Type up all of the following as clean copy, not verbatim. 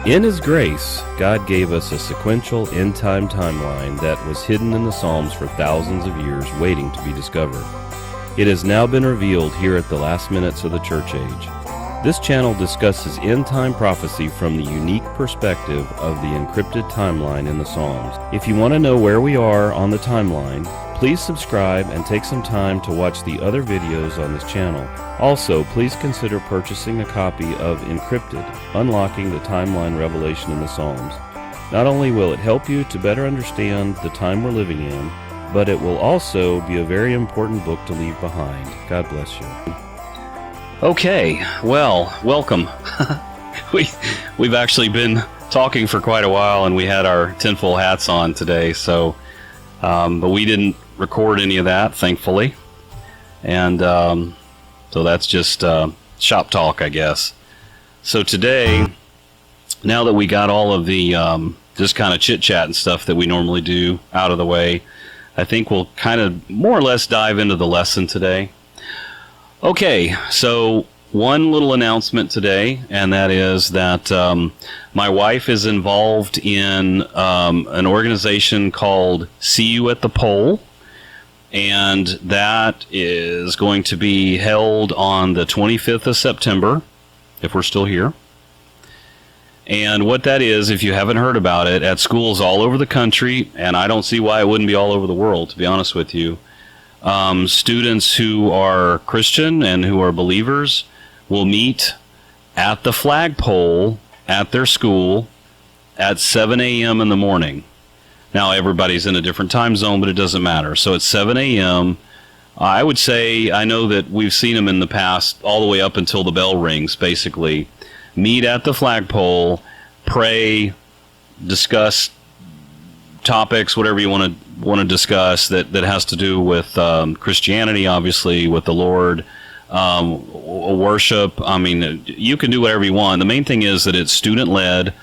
In His grace, God gave us a sequential end-time timeline that was hidden in the Psalms for thousands of years, waiting to be discovered. It has now been revealed here at the last minutes of the church age. This channel discusses end-time prophecy from the unique perspective of the encrypted timeline in the Psalms. If you want to know where we are on the timeline, please subscribe and take some time to watch the other videos on this channel. Also, please consider purchasing a copy of Encrypted, Unlocking the Timeline Revelation in the Psalms. Not only will it help you to better understand the time we're living in, but it will also be a very important book to leave behind. God bless you. Okay, well, welcome. We've actually been talking for quite a while, and we had our tinfoil hats on today, so but we didn't record any of that, thankfully, and so that's just shop talk, I guess. So today, now that we got all of the just kind of chit chat and stuff that we normally do out of the way, I think we'll kind of more or less dive into the lesson today. Okay, so one little announcement today, and that is that my wife is involved in an organization called See You at the Pole, and that is going to be held on the 25th of September, if we're still here. And what that is, if you haven't heard about it, at schools all over the country, and I don't see why it wouldn't be all over the world, to be honest with you, students who are Christian and who are believers will meet at the flagpole at their school at 7 a.m. in the morning. Now, everybody's in a different time zone, but it doesn't matter. So it's 7 a.m. I would say, I know that we've seen them in the past all the way up until the bell rings, basically. Meet at the flagpole, pray, discuss topics, whatever you want to discuss that has to do with Christianity, obviously, with the Lord, worship. I mean, you can do whatever you want. The main thing is that it's student-led,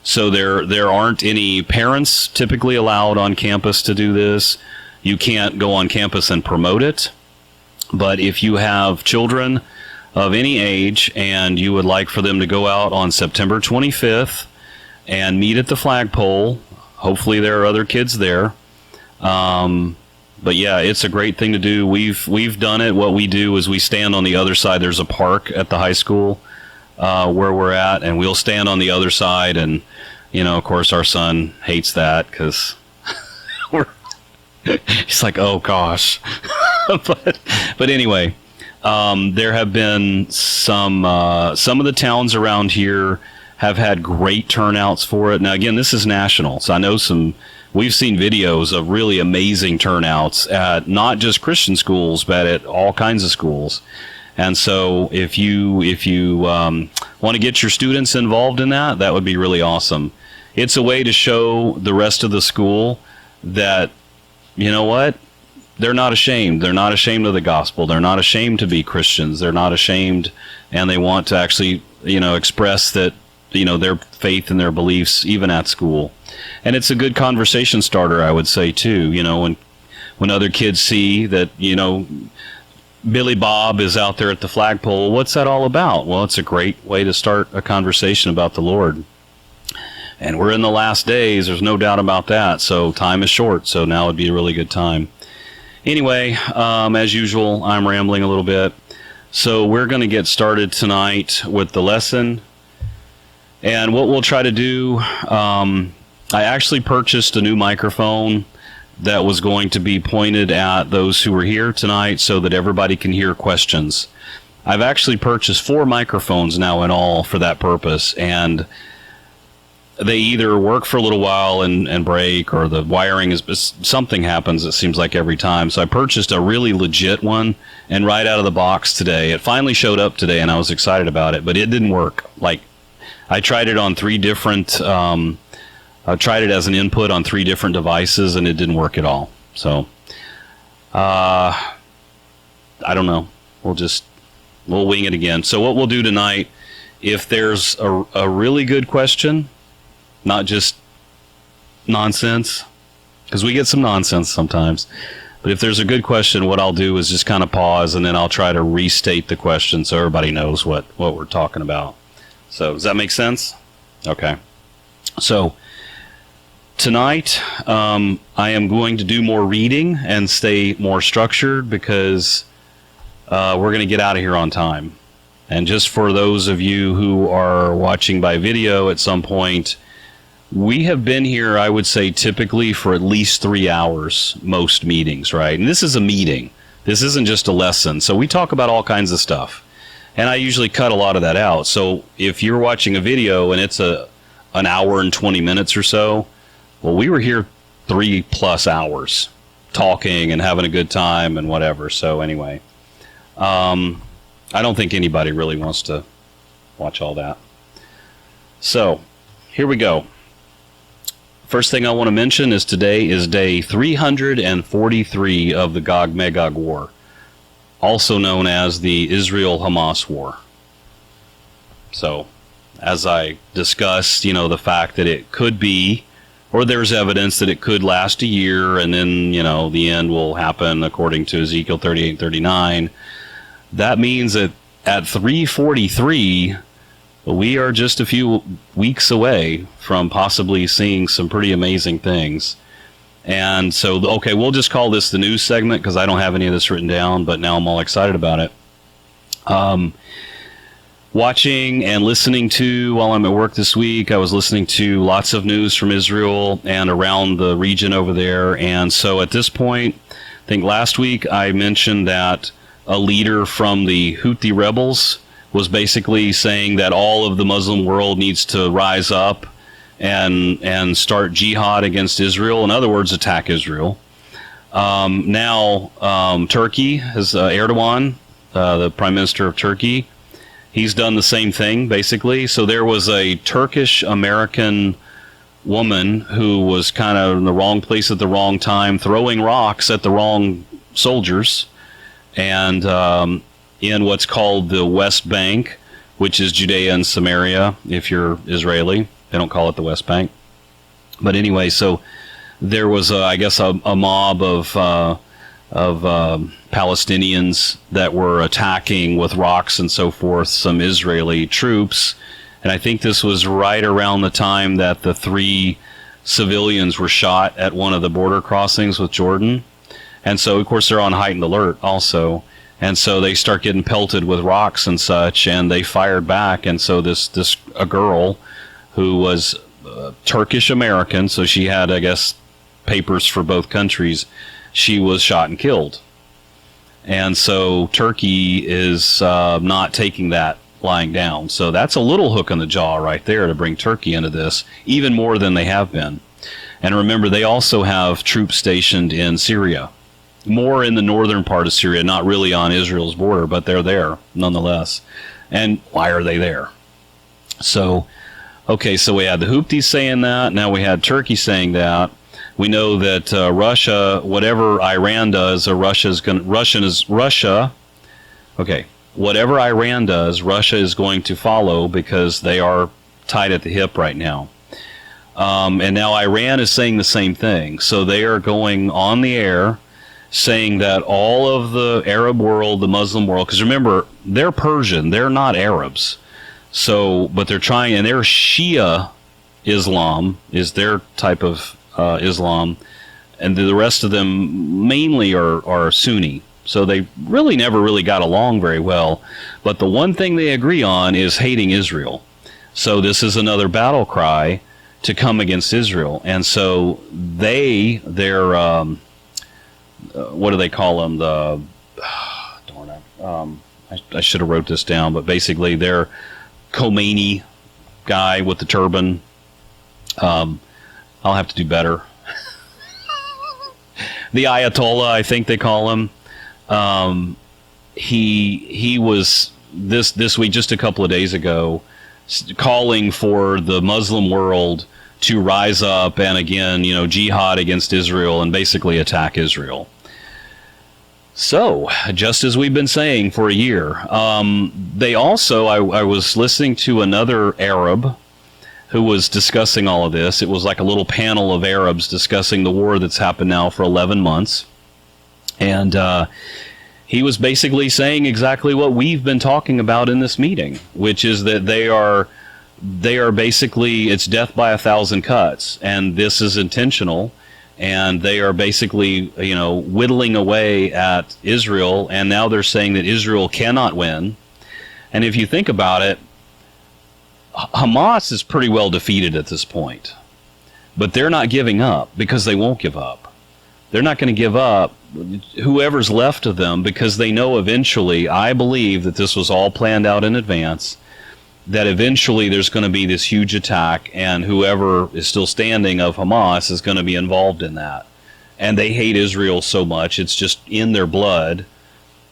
so there aren't any parents typically allowed on campus to do this. You can't go on campus and promote it, but if you have children of any age and you would like for them to go out on September 25th and meet at the flagpole, hopefully there are other kids there. But yeah, it's a great thing to do. We've done it. What we do is we stand on the other side. There's a park at the high school where we're at, and we'll stand on the other side. And, you know, of course, our son hates that because he's like, oh, gosh. but anyway, there have been some of the towns around here have had great turnouts for it. Now, again, this is national, so I know we've seen videos of really amazing turnouts at not just Christian schools, but at all kinds of schools. And so if you want to get your students involved in that, that would be really awesome. It's a way to show the rest of the school that, you know what, they're not ashamed. They're not ashamed of the gospel. They're not ashamed to be Christians. They're not ashamed, and they want to actually, express that, their faith and their beliefs even at school. And it's a good conversation starter, I would say, too. When other kids see that, Billy Bob is out there at the flagpole, what's that all about? Well, it's a great way to start a conversation about the Lord. And we're in the last days, there's no doubt about that. So time is short, so now would be a really good time. Anyway, as usual, I'm rambling a little bit. So we're going to get started tonight with the lesson. And what we'll try to do, I actually purchased a new microphone that was going to be pointed at those who are here tonight so that everybody can hear questions. I've actually purchased 4 microphones now in all for that purpose, and they either work for a little while and break, or the wiring something happens, it seems like, every time. So I purchased a really legit one, and right out of the box today, it finally showed up today, and I was excited about it, but it didn't work. Like, I tried it on 3 different, I tried it as an input on 3 different devices, and it didn't work at all. So, I don't know. We'll wing it again. So what we'll do tonight, if there's a really good question, not just nonsense, because we get some nonsense sometimes, but if there's a good question, what I'll do is just kind of pause, and then I'll try to restate the question so everybody knows what we're talking about. So does that make sense? Okay. So tonight, I am going to do more reading and stay more structured because we're going to get out of here on time. And just for those of you who are watching by video at some point, we have been here, I would say, typically for at least 3 hours, most meetings, right? And this is a meeting. This isn't just a lesson. So we talk about all kinds of stuff. And I usually cut a lot of that out. So if you're watching a video and it's an hour and 20 minutes or so, well, we were here 3+ hours talking and having a good time and whatever. So anyway, I don't think anybody really wants to watch all that. So here we go. First thing I want to mention is today is day 343 of the Gog-Magog War, also known as the Israel-Hamas War. So, as I discussed, the fact that it could be, or there's evidence that it could last a year, and then, the end will happen according to Ezekiel 38 and 39. That means that at 343, we are just a few weeks away from possibly seeing some pretty amazing things. And so, okay, we'll just call this the news segment because I don't have any of this written down, but now I'm all excited about it. Watching and listening to, while I'm at work this week, I was listening to lots of news from Israel and around the region over there. And so at this point, I think last week I mentioned that a leader from the Houthi rebels was basically saying that all of the Muslim world needs to rise up and start jihad against Israel. In other words, attack Israel. Now, Turkey has Erdogan, the Prime Minister of Turkey. He's done the same thing, basically. So there was a Turkish-American woman who was kind of in the wrong place at the wrong time, throwing rocks at the wrong soldiers. And in what's called the West Bank, which is Judea and Samaria, if you're Israeli. They don't call it the West Bank. But anyway, so there was, I guess, a mob of Palestinians that were attacking with rocks and so forth some Israeli troops. And I think this was right around the time that the 3 civilians were shot at one of the border crossings with Jordan. And so, of course, they're on heightened alert also. And so they start getting pelted with rocks and such, and they fired back. And so a girl who was Turkish-American, so she had, I guess, papers for both countries, she was shot and killed. And so Turkey is not taking that lying down. So that's a little hook in the jaw right there to bring Turkey into this, even more than they have been. And remember, they also have troops stationed in Syria. More in the northern part of Syria, not really on Israel's border, but they're there nonetheless. And why are they there? So, okay, so we had the Houthis saying that. Now we had Turkey saying that. We know that Russia, whatever Iran does, whatever Iran does, Russia is going to follow because they are tied at the hip right now. And now Iran is saying the same thing. So they are going on the air saying that all of the Arab world, the Muslim world, because remember, they're Persian, they're not Arabs. So, but they're trying, and their Shia Islam is their type of Islam, and the rest of them mainly are Sunni. So they really never really got along very well. But the one thing they agree on is hating Israel. So this is another battle cry to come against Israel. And so they're what do they call them? Darn it. I should have wrote this down, but basically they're Khomeini guy with the turban. I'll have to do better. The Ayatollah, I think they call him. He was this week, just a couple of days ago, calling for the Muslim world to rise up and again, jihad against Israel and basically attack Israel. So, just as we've been saying for a year, they also, I was listening to another Arab who was discussing all of this. It was like a little panel of Arabs discussing the war that's happened now for 11 months. And he was basically saying exactly what we've been talking about in this meeting, which is that they are they are basically, it's death by 1,000 cuts, and this is intentional, and they are basically, whittling away at Israel, and now they're saying that Israel cannot win. And if you think about it, Hamas is pretty well defeated at this point, but they're not giving up because they won't give up. They're not going to give up whoever's left of them, because they know eventually, I believe that this was all planned out in advance, that eventually there's going to be this huge attack, and whoever is still standing of Hamas is going to be involved in that. And they hate Israel so much, it's just in their blood,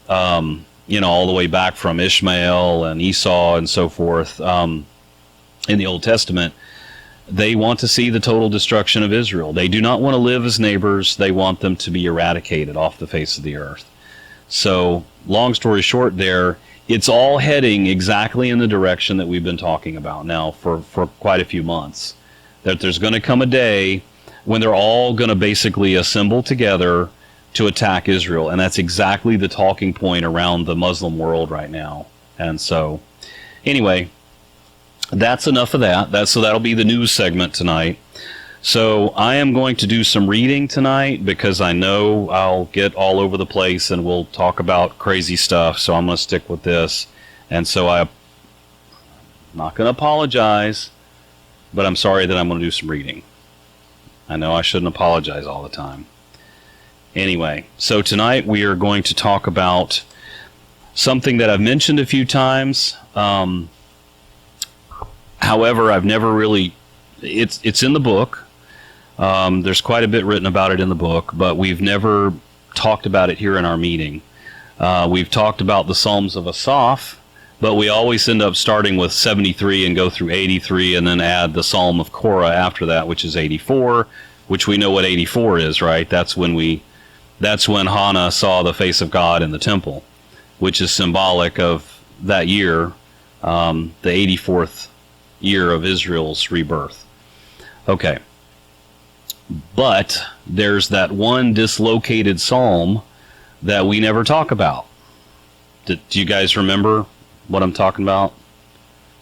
all the way back from Ishmael and Esau and so forth in the Old Testament. They want to see the total destruction of Israel. They do not want to live as neighbors. They want them to be eradicated off the face of the earth. So, long story short there, it's all heading exactly in the direction that we've been talking about now for quite a few months. That there's going to come a day when they're all going to basically assemble together to attack Israel. And that's exactly the talking point around the Muslim world right now. And so, anyway, that's enough of that. So that'll be the news segment tonight. So I am going to do some reading tonight because I know I'll get all over the place and we'll talk about crazy stuff. So I'm going to stick with this. And so I'm not going to apologize, but I'm sorry that I'm going to do some reading. I know I shouldn't apologize all the time. Anyway, so tonight we are going to talk about something that I've mentioned a few times. However, I've never really, it's in the book. There's quite a bit written about it in the book, but we've never talked about it here in our meeting. We've talked about the Psalms of Asaph, but we always end up starting with 73 and go through 83 and then add the Psalm of Korah after that, which is 84, which we know what 84 is, right? That's when Hannah saw the face of God in the temple, which is symbolic of that year, the 84th year of Israel's rebirth. Okay. But there's that one dislocated psalm that we never talk about. Do you guys remember what I'm talking about?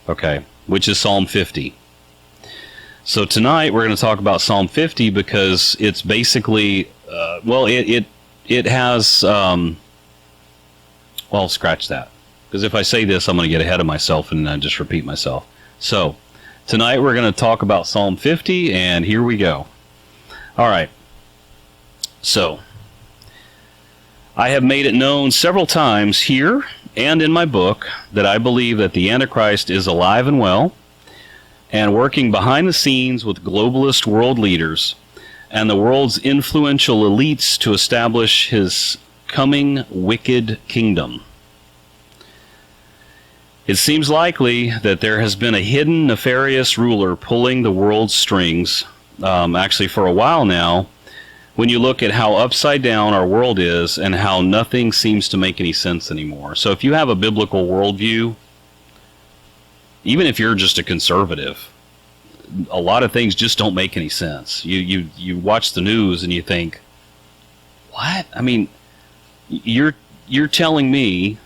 Okay. Which is Psalm 50. So tonight we're going to talk about Psalm 50 because it's basically, it has, scratch that. Because if I say this, I'm going to get ahead of myself and then just repeat myself. So, tonight we're going to talk about Psalm 50, and here we go. All right. So, I have made it known several times here and in my book that I believe that the Antichrist is alive and well and working behind the scenes with globalist world leaders and the world's influential elites to establish his coming wicked kingdom. It seems likely that there has been a hidden, nefarious ruler pulling the world's strings, actually for a while now, when you look at how upside down our world is and how nothing seems to make any sense anymore. So if you have a biblical worldview, even if you're just a conservative, a lot of things just don't make any sense. You watch the news and you think, what? I mean, you're telling me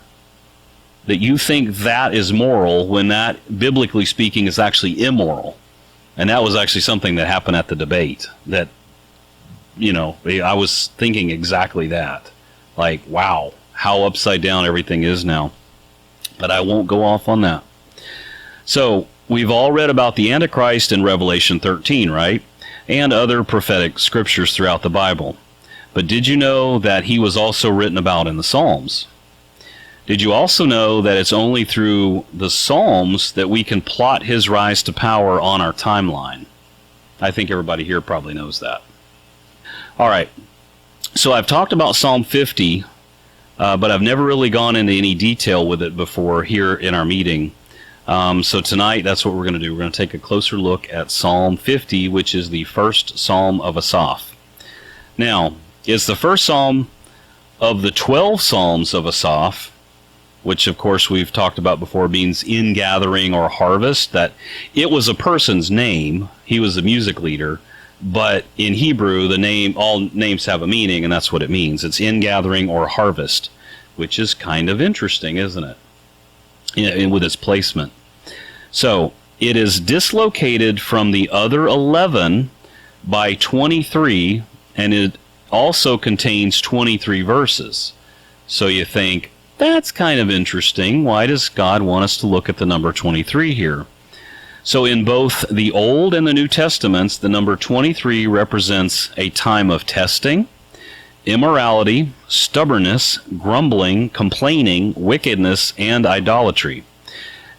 that you think that is moral when that, biblically speaking, is actually immoral. And that was actually something that happened at the debate that, I was thinking exactly that. Like, wow, how upside down everything is now. But I won't go off on that. So, we've all read about the Antichrist in Revelation 13, right? And other prophetic scriptures throughout the Bible. But did you know that he was also written about in the Psalms? Did you also know that it's only through the Psalms that we can plot his rise to power on our timeline? I think everybody here probably knows that. All right. So I've talked about Psalm 50, but I've never really gone into any detail with it before here in our meeting. So tonight, that's what we're going to do. We're going to take a closer look at Psalm 50, which is the first Psalm of Asaph. Now, it's the first Psalm of the 12 Psalms of Asaph, which of course we've talked about before means ingathering or harvest, that it was a person's name. He was the music leader, but in Hebrew, all names have a meaning, and that's what it means. It's ingathering or harvest, which is kind of interesting, isn't it? With its placement. So, it is dislocated from the other 11 by 23, and it also contains 23 verses. So you think, that's kind of interesting. Why does God want us to look at the number 23 here? So in both the Old and the New Testaments, the number 23 represents a time of testing, immorality, stubbornness, grumbling, complaining, wickedness, and idolatry.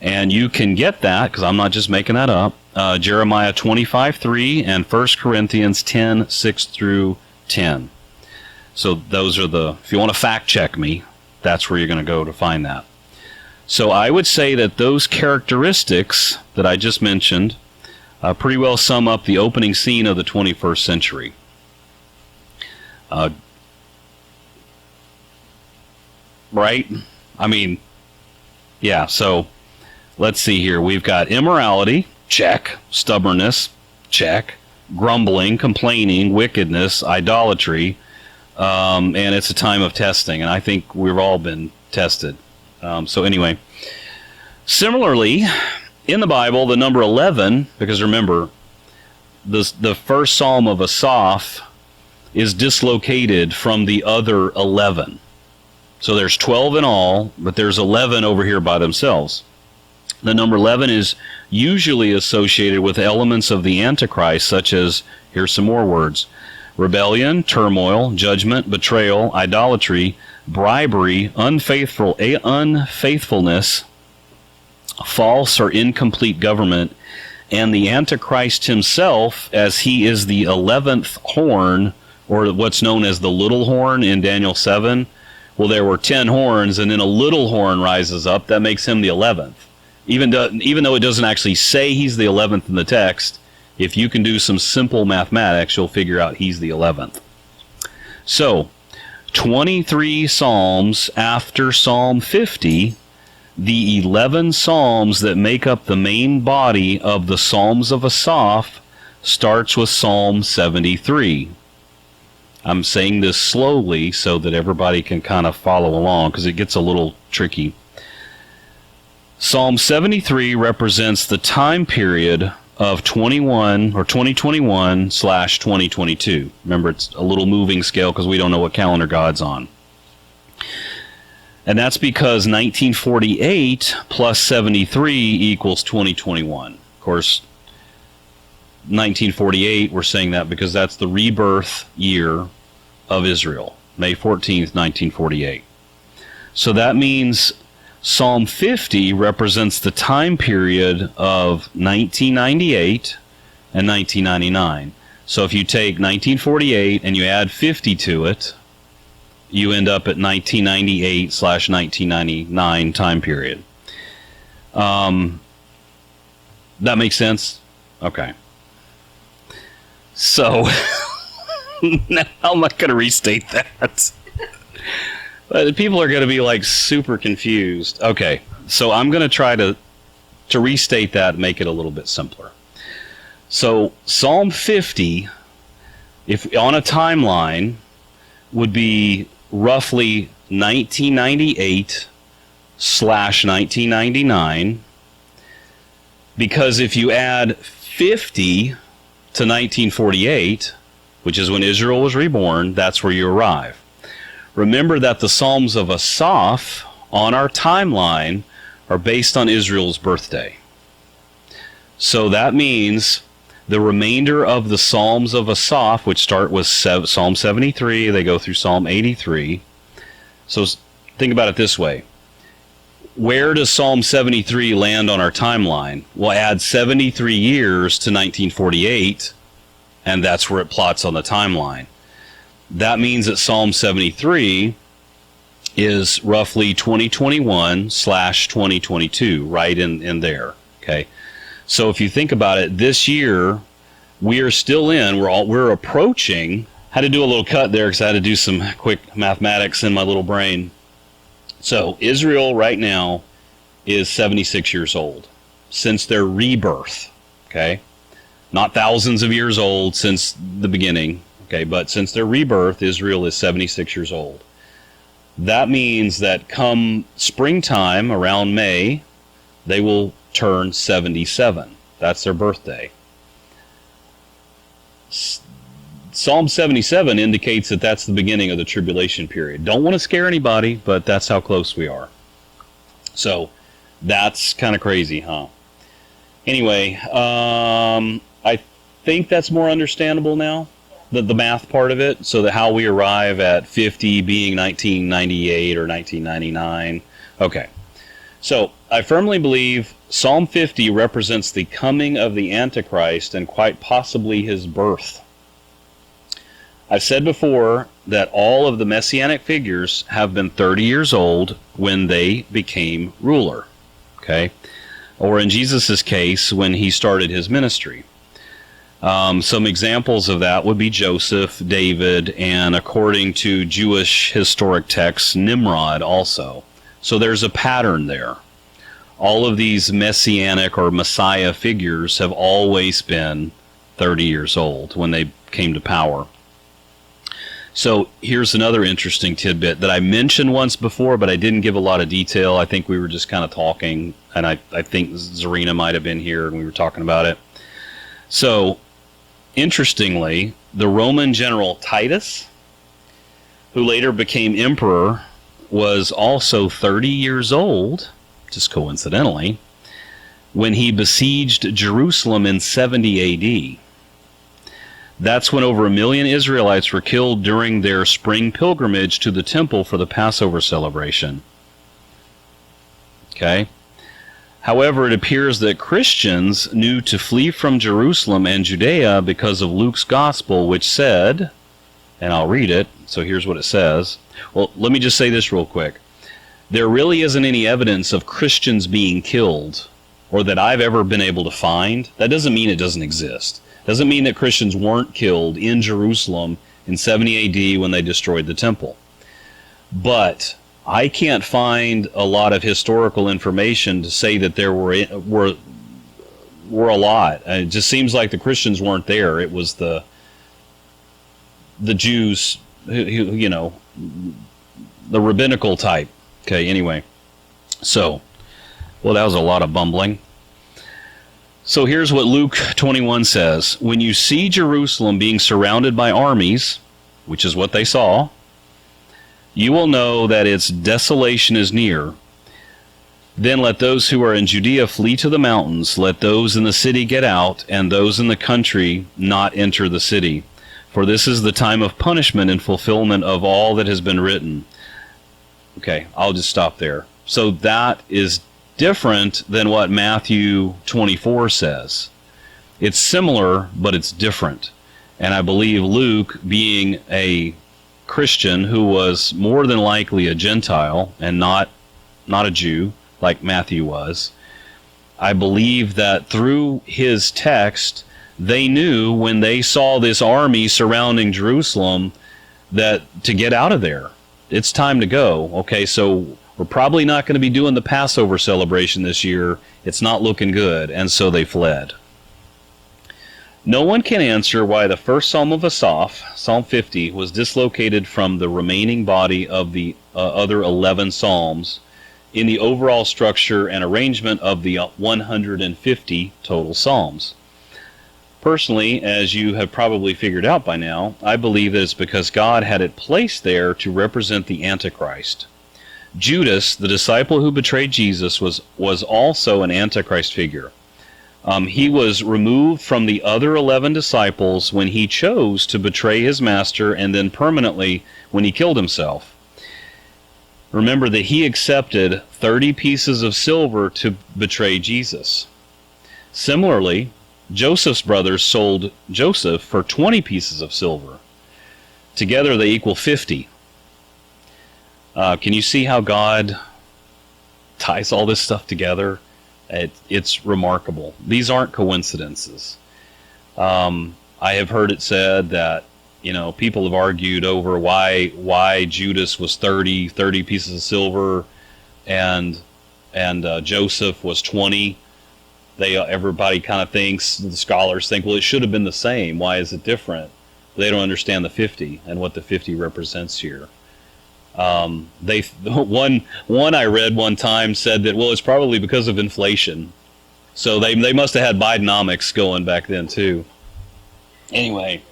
And you can get that, because I'm not just making that up, Jeremiah 25:3 and 1 Corinthians 10:6 through 10. So those are if you want to fact check me, that's where you're going to go to find that. So I would say that those characteristics that I just mentioned pretty well sum up the opening scene of the 21st century. Right? I mean, yeah, so let's see here. We've got immorality, check. Stubbornness, check. Grumbling, complaining, wickedness, idolatry, and it's a time of testing, and I think we've all been tested. So anyway, similarly, in the Bible, the number 11, because remember, the first Psalm of Asaph is dislocated from the other 11. So there's 12 in all, but there's 11 over here by themselves. The number 11 is usually associated with elements of the Antichrist, such as, here's some more words, rebellion, turmoil, judgment, betrayal, idolatry, bribery, unfaithfulness, false or incomplete government, and the Antichrist himself, as he is the 11th horn, or what's known as the little horn in Daniel 7. Well, there were 10 horns, and then a little horn rises up. That makes him the 11th. Even though it doesn't actually say he's the 11th in the text, if you can do some simple mathematics, you'll figure out he's the 11th. So, 23 Psalms after Psalm 50, the 11 Psalms that make up the main body of the Psalms of Asaph starts with Psalm 73. I'm saying this slowly so that everybody can kind of follow along, because it gets a little tricky. Psalm 73 represents the time period of 2021/2022. Remember, it's a little moving scale because we don't know what calendar God's on. And that's because 1948 plus 73 equals 2021. Of course, 1948, we're saying that because that's the rebirth year of Israel, May 14th, 1948. So that means Psalm 50 represents the time period of 1998 and 1999. So if you take 1948 and you add 50 to it, you end up at 1998/1999 time period. That makes sense? Okay. So, now I'm not going to restate that. But people are going to be like super confused. Okay, so I'm going to try to restate that and make it a little bit simpler. So, Psalm 50, if on a timeline, would be roughly 1998/1999, because if you add 50 to 1948, which is when Israel was reborn, that's where you arrive. Remember that the Psalms of Asaph on our timeline are based on Israel's birthday. So that means the remainder of the Psalms of Asaph, which start with Psalm 73, they go through Psalm 83. So think about it this way. Where does Psalm 73 land on our timeline? We'll add 73 years to 1948, and that's where it plots on the timeline. That means that Psalm 73 is roughly 2021/2022, right in there. Okay, so if you think about it, this year we are still we're approaching. Had to do a little cut there because I had to do some quick mathematics in my little brain. So Israel right now is 76 years old since their rebirth. Okay, not thousands of years old since the beginning. Okay, but since their rebirth, Israel is 76 years old. That means that come springtime, around May, they will turn 77. That's their birthday. Psalm 77 indicates that that's the beginning of the tribulation period. Don't want to scare anybody, but that's how close we are. So that's kind of crazy, huh? Anyway, I think that's more understandable now, the math part of it, so that how we arrive at 50 being 1998 or 1999. Okay, so I firmly believe Psalm 50 represents the coming of the Antichrist and quite possibly his birth. I've said before that all of the messianic figures have been 30 years old when they became ruler, okay? Or in Jesus' case, when he started his ministry. Some examples of that would be Joseph, David, and according to Jewish historic texts, Nimrod also. So there's a pattern there. All of these messianic or Messiah figures have always been 30 years old when they came to power. So here's another interesting tidbit that I mentioned once before, but I didn't give a lot of detail. I think we were just kind of talking, and I think Zarina might have been here, and we were talking about it. So, interestingly, the Roman general Titus, who later became emperor, was also 30 years old, just coincidentally, when he besieged Jerusalem in 70 A.D., That's when over 1 million Israelites were killed during their spring pilgrimage to the temple for the Passover celebration. Okay? However, it appears that Christians knew to flee from Jerusalem and Judea because of Luke's gospel, which said, and I'll read it, so here's what it says. Well, let me just say this real quick. There really isn't any evidence of Christians being killed, or that I've ever been able to find. That doesn't mean it doesn't exist. Doesn't mean that Christians weren't killed in Jerusalem in 70 A.D. when they destroyed the temple. But I can't find a lot of historical information to say that there were a lot. It just seems like the Christians weren't there. It was the Jews, you know, the rabbinical type. Okay, anyway. So, well, that was a lot of bumbling. So here's what Luke 21 says. When you see Jerusalem being surrounded by armies, which is what they saw, you will know that its desolation is near. Then let those who are in Judea flee to the mountains. Let those in the city get out, and those in the country not enter the city. For this is the time of punishment and fulfillment of all that has been written. Okay, I'll just stop there. So that is different than what Matthew 24 says. It's similar, but it's different. And I believe Luke, being a Christian who was more than likely a Gentile and not a Jew like Matthew was, I believe that through his text, they knew when they saw this army surrounding Jerusalem that to get out of there, it's time to go. Okay, so we're probably not going to be doing the Passover celebration this year. It's not looking good. And so they fled. No one can answer why the first Psalm of Asaph, Psalm 50, was dislocated from the remaining body of the other 11 Psalms in the overall structure and arrangement of the 150 total Psalms. Personally, as you have probably figured out by now, I believe that it's because God had it placed there to represent the Antichrist. Judas, the disciple who betrayed Jesus, was also an Antichrist figure. He was removed from the other 11 disciples when he chose to betray his master, and then permanently when he killed himself. Remember that he accepted 30 pieces of silver to betray Jesus. Similarly, Joseph's brothers sold Joseph for 20 pieces of silver. Together they equal 50. Can you see how God ties all this stuff together? It's remarkable. These aren't coincidences. I have heard it said that, you know, people have argued over why Judas was 30 pieces of silver and Joseph was 20. Everybody kind of thinks, the scholars think, well, it should have been the same. Why is it different? They don't understand the 50 and what the 50 represents here. One I read one time said that, well, it's probably because of inflation. So they must have had Bidenomics going back then too. Anyway,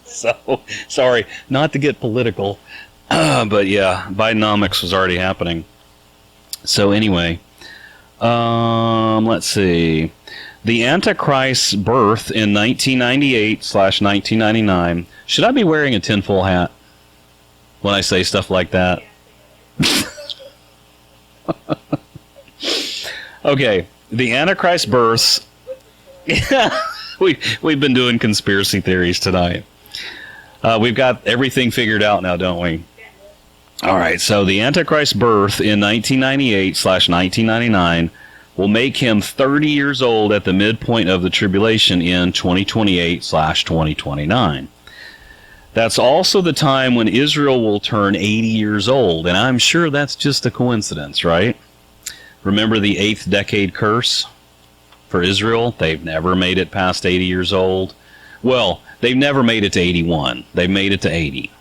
so sorry, not to get political, but yeah, Bidenomics was already happening. So anyway, let's see. The Antichrist's birth in 1998/1999. Should I be wearing a tinfoil hat when I say stuff like that? Okay, the Antichrist births. We've been doing conspiracy theories tonight. We've got everything figured out now, don't we? All right, so the Antichrist birth in 1998/1999 will make him 30 years old at the midpoint of the tribulation in 2028/2029. That's also the time when Israel will turn 80 years old, and I'm sure that's just a coincidence, right? Remember the 8th decade curse for Israel? They've never made it past 80 years old. Well, they've never made it to 81. They've made it to 80.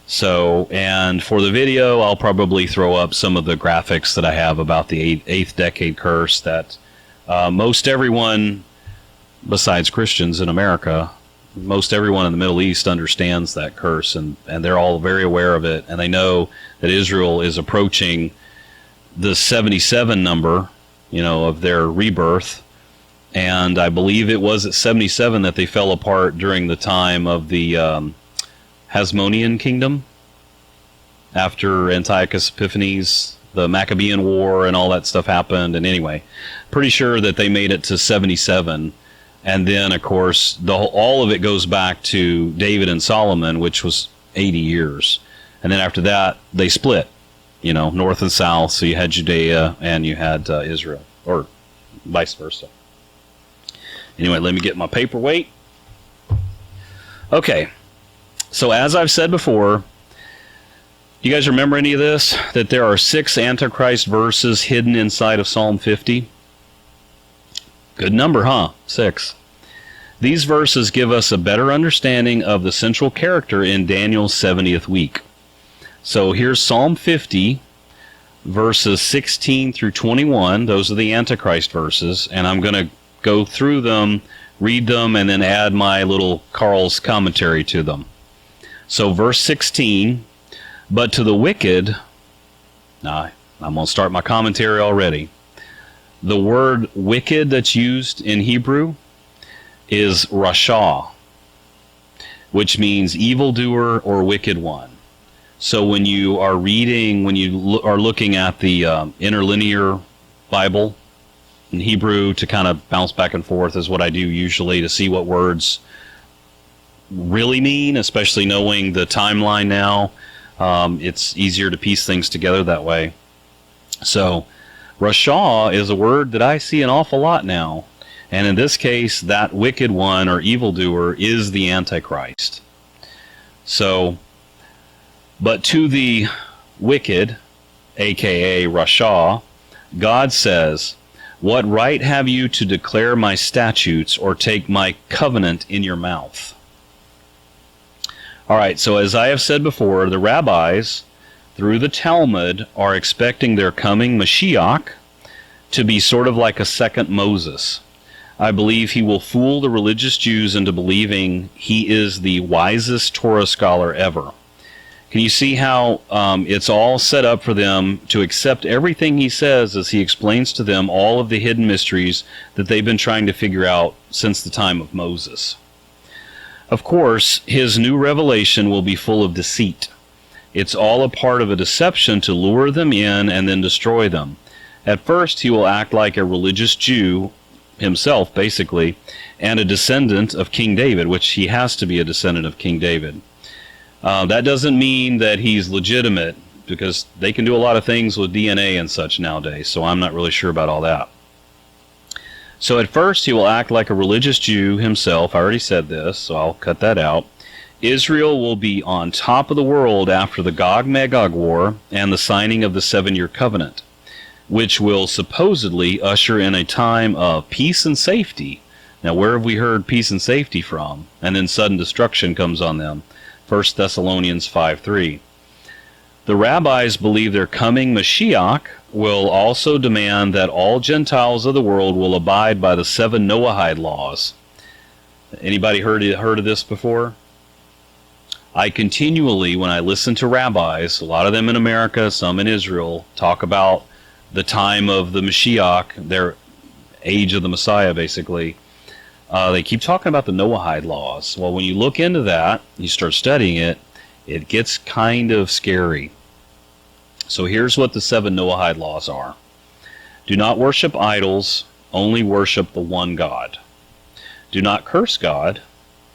So, and for the video, I'll probably throw up some of the graphics that I have about the 8th decade curse that most everyone, besides Christians in America, most everyone in the Middle East understands that curse, and they're all very aware of it, and they know that Israel is approaching the 77 number, of their rebirth, and I believe it was at 77 that they fell apart during the time of the Hasmonean kingdom, after Antiochus Epiphanes, the Maccabean War, and all that stuff happened. And anyway, pretty sure that they made it to 77, and then of course all of it goes back to David and Solomon, which was 80 years, and then after that they split, north and south. So you had Judea and you had Israel, or vice versa. Anyway, let me get my paperweight. Okay. So as I've said before, do you guys remember any of this? That there are 6 Antichrist verses hidden inside of Psalm 50? Good number, huh? 6. These verses give us a better understanding of the central character in Daniel's 70th week. So here's Psalm 50, verses 16 through 21. Those are the Antichrist verses, and I'm going to go through them, read them, and then add my little Carl's commentary to them. So verse 16, but to the wicked, I'm going to start my commentary already. The word wicked that's used in Hebrew is Rasha, which means evildoer or wicked one. So when you are reading, when you are looking at the interlinear Bible in Hebrew to kind of bounce back and forth is what I do usually to see what words really mean, especially knowing the timeline now. It's easier to piece things together that way. So Rasha is a word that I see an awful lot now, and in this case that wicked one or evildoer is the Antichrist. So, but to the wicked, aka Rasha, God says, what right have you to declare my statutes or take my covenant in your mouth? All right, so as I have said before, the rabbis, through the Talmud, are expecting their coming Mashiach to be sort of like a second Moses. I believe he will fool the religious Jews into believing he is the wisest Torah scholar ever. Can you see how it's all set up for them to accept everything he says as he explains to them all of the hidden mysteries that they've been trying to figure out since the time of Moses? Of course, his new revelation will be full of deceit. It's all a part of a deception to lure them in and then destroy them. At first, he will act like a religious Jew himself, basically, and a descendant of King David, which he has to be a descendant of King David. That doesn't mean that he's legitimate, because they can do a lot of things with DNA and such nowadays, so I'm not really sure about all that. So at first he will act like a religious Jew himself. I already said this, so I'll cut that out. Israel will be on top of the world after the Gog-Magog war and the signing of the 7-year covenant, which will supposedly usher in a time of peace and safety. Now, where have we heard peace and safety from? And then sudden destruction comes on them. 1 Thessalonians 5:3. The rabbis believe their coming Mashiach will also demand that all Gentiles of the world will abide by the 7 Noahide Laws. Anybody heard of this before? I continually, when I listen to rabbis, a lot of them in America, some in Israel, talk about the time of the Mashiach, their age of the Messiah, basically. They keep talking about the Noahide Laws. Well, when you look into that, you start studying it, it gets kind of scary. So here's what the 7 Noahide Laws are. Do not worship idols, only worship the one God. Do not curse God.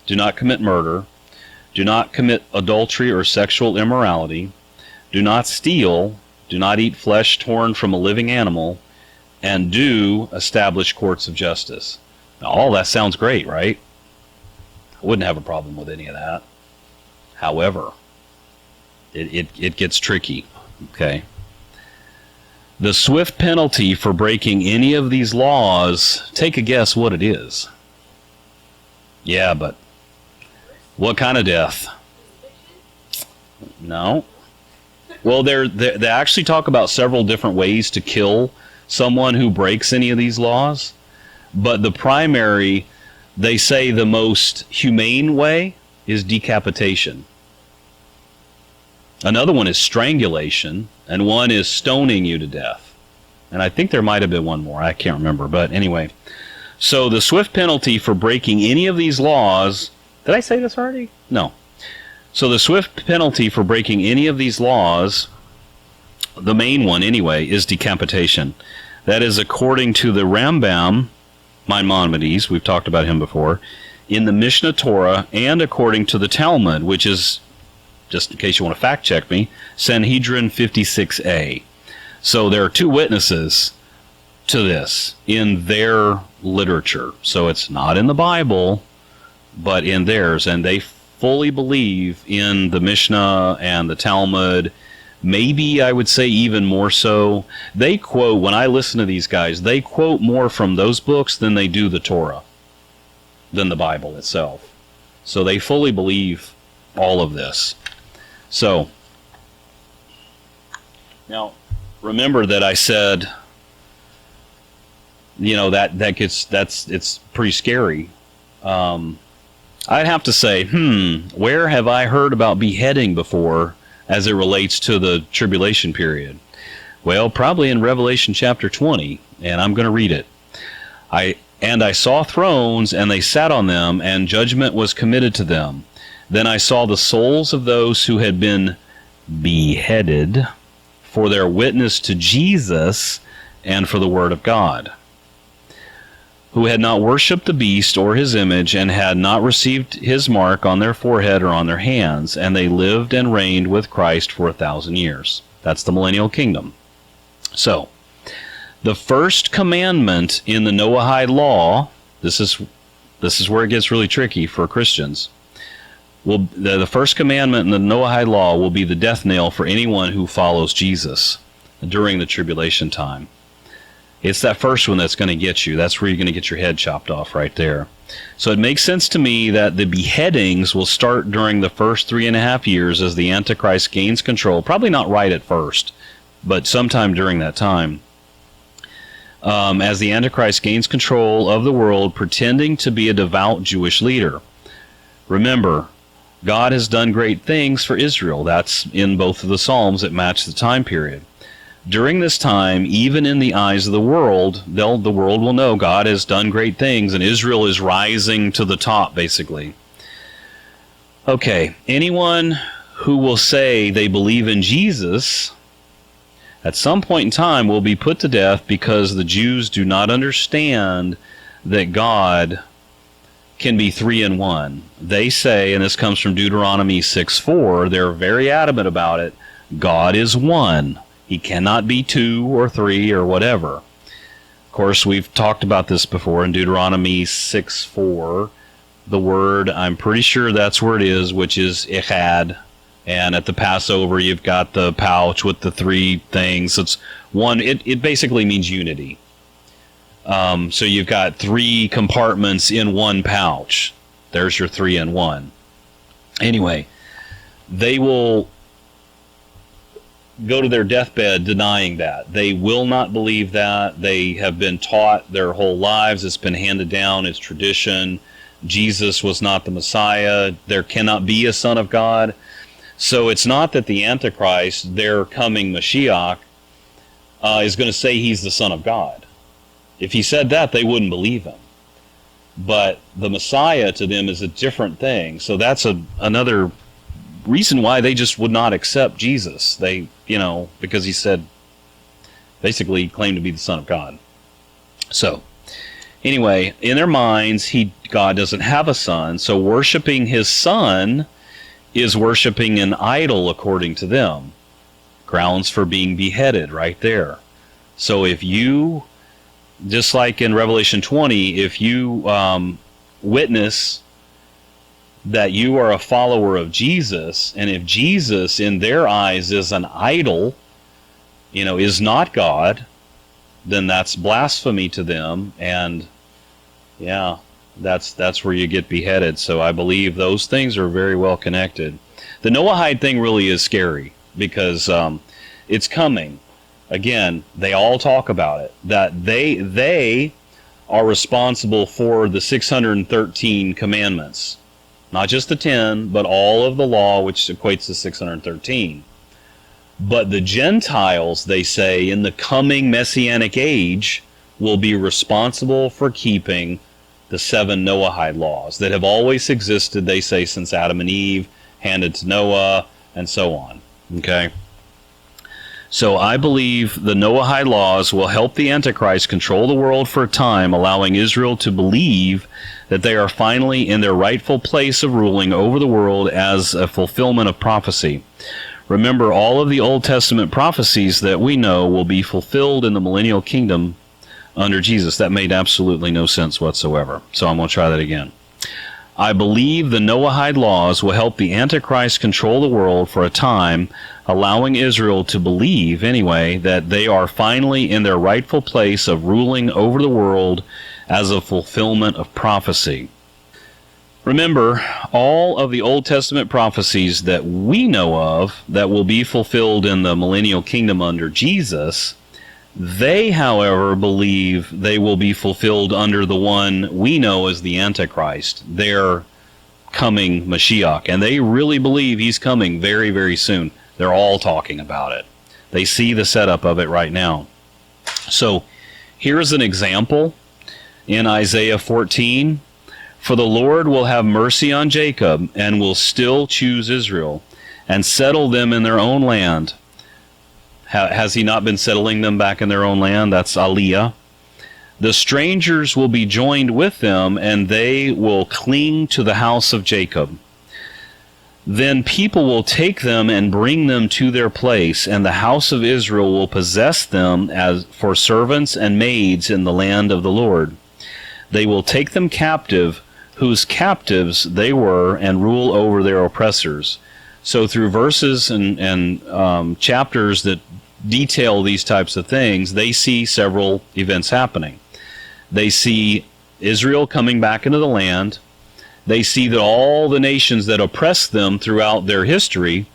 Do not commit murder. Do not commit adultery or sexual immorality. Do not steal. Do not eat flesh torn from a living animal. And do establish courts of justice. Now, all that sounds great, right? I wouldn't have a problem with any of that. However, it gets tricky, okay? The swift penalty for breaking any of these laws, take a guess what it is. Yeah, but what kind of death? No. Well, they actually talk about several different ways to kill someone who breaks any of these laws. But the primary, they say the most humane way is decapitation. Another one is strangulation, and one is stoning you to death. And I think there might have been one more. I can't remember. But anyway, so the swift penalty for breaking any of these laws, did I say this already? No. So the swift penalty for breaking any of these laws, the main one anyway, is decapitation. That is according to the Rambam, Maimonides, we've talked about him before, in the Mishnah Torah, and according to the Talmud, which is, just in case you want to fact check me, Sanhedrin 56a. So there are 2 witnesses to this in their literature. So it's not in the Bible, but in theirs, and they fully believe in the Mishnah and the Talmud. Maybe I would say even more so. They quote, when I listen to these guys, they quote more from those books than they do the Torah, than the Bible itself. So they fully believe all of this. So, now, remember that I said, you know, it's pretty scary. I'd have to say, where have I heard about beheading before as it relates to the tribulation period? Well, probably in Revelation chapter 20, and I'm going to read it. I saw thrones, and they sat on them, and judgment was committed to them. Then I saw the souls of those who had been beheaded for their witness to Jesus and for the word of God, who had not worshipped the beast or his image, and had not received his mark on their forehead or on their hands, and they lived and reigned with Christ for 1,000 years. That's the millennial kingdom. So, the first commandment in the Noahide Law, this is where it gets really tricky for Christians. The first commandment in the Noahide Law will be the death knell for anyone who follows Jesus during the tribulation time. It's that first one that's going to get you. That's where you're going to get your head chopped off right there. So it makes sense to me that the beheadings will start during the first 3.5 years as the Antichrist gains control. Probably not right at first, but sometime during that time. As the Antichrist gains control of the world, pretending to be a devout Jewish leader. Remember, God has done great things for Israel. That's in both of the Psalms that match the time period. During this time, even in the eyes of the world, the world will know God has done great things, and Israel is rising to the top, basically. Okay, anyone who will say they believe in Jesus, at some point in time will be put to death because the Jews do not understand that God can be 3 in 1. They say, and this comes from Deuteronomy 6:4, they're very adamant about it, God is 1. He cannot be 2 or 3 or whatever. Of course, we've talked about this before in Deuteronomy 6:4. The word, I'm pretty sure that's where it is, which is echad. And at the Passover, you've got the pouch with the 3 things. It's one. It basically means unity. So you've got 3 compartments in one pouch. There's your 3 in 1. Anyway, they will go to their deathbed denying that. They will not believe that. They have been taught their whole lives. It's been handed down as tradition. Jesus was not the Messiah. There cannot be a Son of God. So it's not that the Antichrist, their coming Mashiach, is going to say he's the Son of God. If he said that, they wouldn't believe him. But the Messiah to them is a different thing. So that's another reason why they just would not accept Jesus. They, because he said, basically, he claimed to be the Son of God. So, anyway, in their minds, God doesn't have a son, so worshiping his son is worshiping an idol according to them. Grounds for being beheaded right there. So if you, just like in Revelation 20, if you witness that you are a follower of Jesus, and if Jesus in their eyes is an idol, is not God, then that's blasphemy to them, and yeah, that's where you get beheaded. So I believe those things are very well connected. The Noahide thing really is scary because it's coming. Again, they all talk about it, that they are responsible for the 613 commandments. Not just the 10, but all of the law, which equates to 613. But the Gentiles, they say, in the coming Messianic age, will be responsible for keeping the 7 Noahide laws that have always existed, they say, since Adam and Eve, handed to Noah, and so on. Okay? So I believe the Noahide laws will help the Antichrist control the world for a time, allowing Israel to believe that they are finally in their rightful place of ruling over the world as a fulfillment of prophecy. Remember, all of the Old Testament prophecies that we know will be fulfilled in the millennial kingdom under Jesus. That made absolutely no sense whatsoever. So I'm going to try that again. I believe the Noahide laws will help the Antichrist control the world for a time, allowing Israel to believe, anyway, that they are finally in their rightful place of ruling over the world as a fulfillment of prophecy. Remember, all of the Old Testament prophecies that we know of that will be fulfilled in the millennial kingdom under Jesus, they, however, believe they will be fulfilled under the one we know as the Antichrist, their coming Mashiach. And they really believe he's coming very, very soon. They're all talking about it. They see the setup of it right now. So here's an example in Isaiah 14. For the Lord will have mercy on Jacob and will still choose Israel and settle them in their own land. Has he not been settling them back in their own land? That's Aliyah. The strangers will be joined with them, and they will cling to the house of Jacob. Then people will take them and bring them to their place, and the house of Israel will possess them as for servants and maids in the land of the Lord. They will take them captive, whose captives they were, and rule over their oppressors. So through verses and chapters that detail these types of things, they see several events happening. They see Israel coming back into the land. They see that all the nations that oppressed them throughout their history,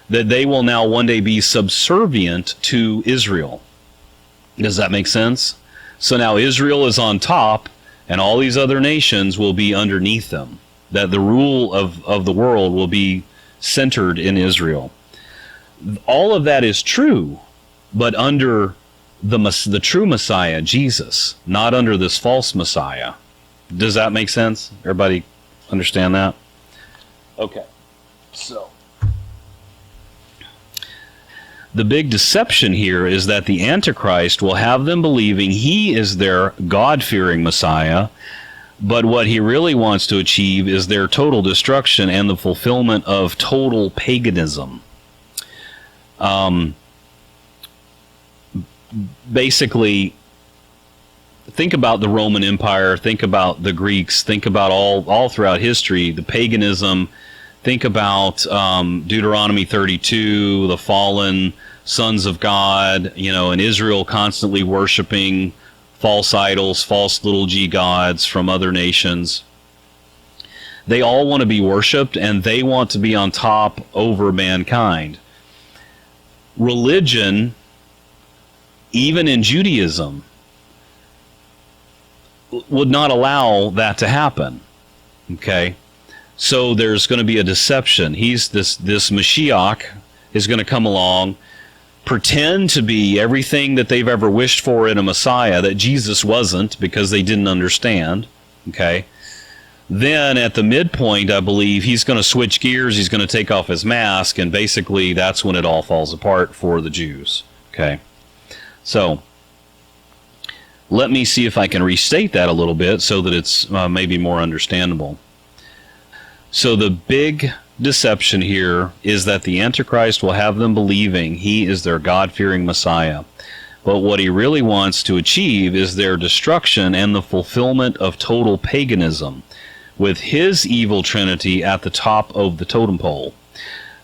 that they will now one day be subservient to Israel. Does that make sense? So now Israel is on top, and all these other nations will be underneath them. That the rule of the world will be centered in Israel. All of that is true, but under the true Messiah, Jesus, not under this false Messiah. Does that make sense? Everybody understand that? Okay. So the big deception here is that the Antichrist will have them believing he is their God-fearing Messiah, but what he really wants to achieve is their total destruction and the fulfillment of total paganism. Basically, think about the Roman Empire, think about the Greeks, think about all throughout history, the paganism. Think about Deuteronomy 32, the fallen sons of God, and Israel constantly worshiping false idols, false little g gods from other nations. They all want to be worshipped, and they want to be on top over mankind. religion, even in Judaism, would not allow that to happen. Okay? So there's going to be a deception. This Mashiach is going to come along, pretend to be everything that they've ever wished for in a Messiah that Jesus wasn't, because they didn't understand. Okay? Then at the midpoint, I believe, he's going to switch gears, he's going to take off his mask, and basically that's when it all falls apart for the Jews. Okay? So, let me see if I can restate that a little bit so that it's maybe more understandable. So the big deception here is that the Antichrist will have them believing he is their God-fearing Messiah. But what he really wants to achieve is their destruction and the fulfillment of total paganism, with his evil trinity at the top of the totem pole.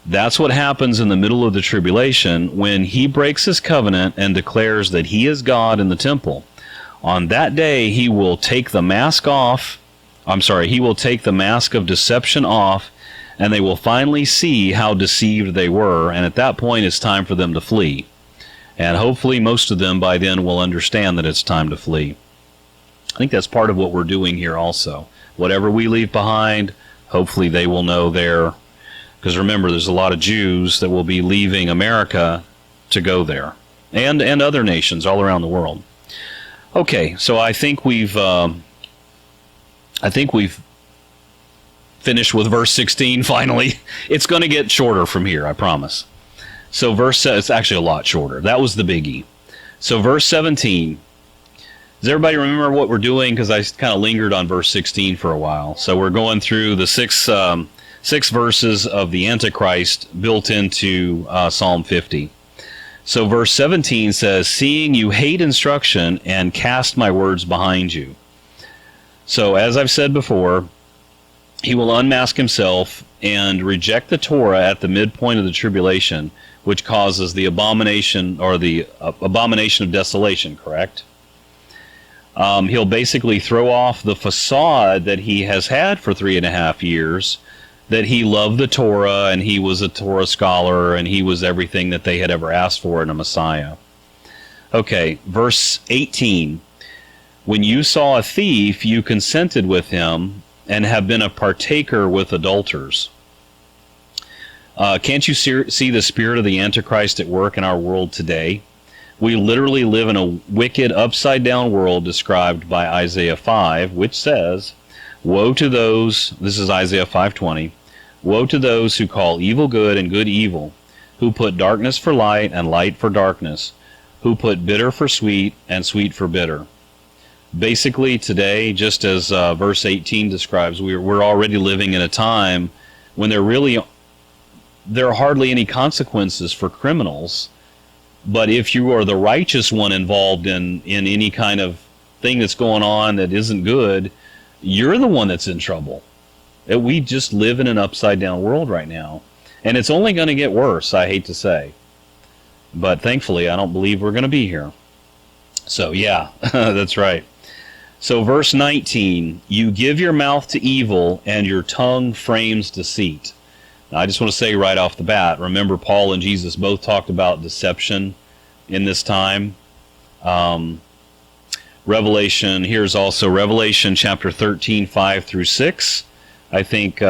That's what happens in the middle of the tribulation when he breaks his covenant and declares that he is God in the temple. On that day, he will take the mask off. He will take the mask of deception off, and they will finally see how deceived they were. And at that point, it's time for them to flee. And hopefully, most of them by then will understand that it's time to flee. I think that's part of what we're doing here also. Whatever we leave behind, hopefully they will know there. Because remember, there's a lot of Jews that will be leaving America to go there, and other nations all around the world. Okay, so I think we've finished with verse 16. Finally, it's going to get shorter from here, I promise. So it's actually a lot shorter. That was the biggie. So verse 17. Does everybody remember what we're doing? Because I kind of lingered on verse 16 for a while. So we're going through the six verses of the Antichrist built into Psalm 50. So verse 17 says, "Seeing you hate instruction and cast my words behind you." So as I've said before, he will unmask himself and reject the Torah at the midpoint of the tribulation, which causes the abomination, or the abomination of desolation, correct? He'll basically throw off the facade that he has had for 3.5 years, that he loved the Torah and he was a Torah scholar and he was everything that they had ever asked for in a Messiah. Okay, verse 18. "When you saw a thief, you consented with him and have been a partaker with adulterers." Can't you see the spirit of the Antichrist at work in our world today? We literally live in a wicked, upside-down world described by Isaiah 5, which says, "Woe to those," this is Isaiah 5:20, "Woe to those who call evil good and good evil, who put darkness for light and light for darkness, who put bitter for sweet and sweet for bitter." Basically, today, just as verse 18 describes, we're already living in a time when there are hardly any consequences for criminals. But if you are the righteous one involved in any kind of thing that's going on that isn't good, you're the one that's in trouble. We just live in an upside-down world right now. And it's only going to get worse, I hate to say. But thankfully, I don't believe we're going to be here. So, yeah, that's right. So, verse 19, "You give your mouth to evil, and your tongue frames deceit." Now, I just want to say right off the bat, remember Paul and Jesus both talked about deception in this time. Here's also Revelation chapter 13, 5 through 6, I think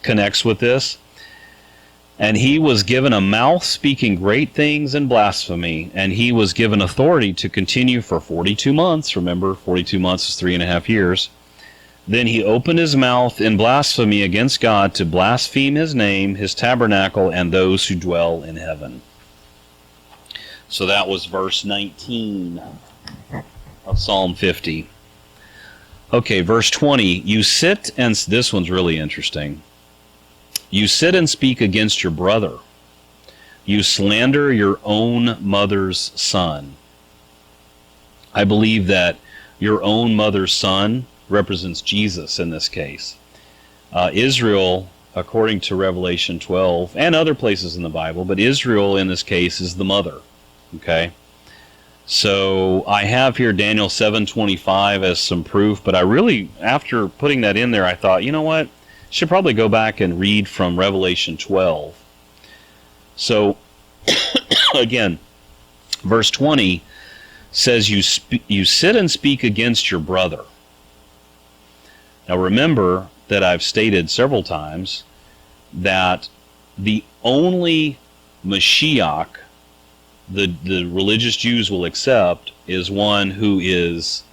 connects with this. "And he was given a mouth speaking great things and blasphemy, and he was given authority to continue for 42 months. Remember, 42 months is 3.5 years. Then he opened his mouth in blasphemy against God to blaspheme his name, his tabernacle, and those who dwell in heaven." So that was verse 19 of Psalm 50. Okay, verse 20. "You sit and..." This one's really interesting. "You sit and speak against your brother. You slander your own mother's son." I believe that your own mother's son represents Jesus in this case. Israel, according to Revelation 12, and other places in the Bible, but Israel in this case is the mother. Okay? So I have here Daniel 7:25 as some proof, but I really, after putting that in there, I thought, you know what? I should probably go back and read from Revelation 12. So Again, verse 20 says, you sit and speak against your brother. Now remember that I've stated several times that the only Mashiach the religious Jews will accept is one who is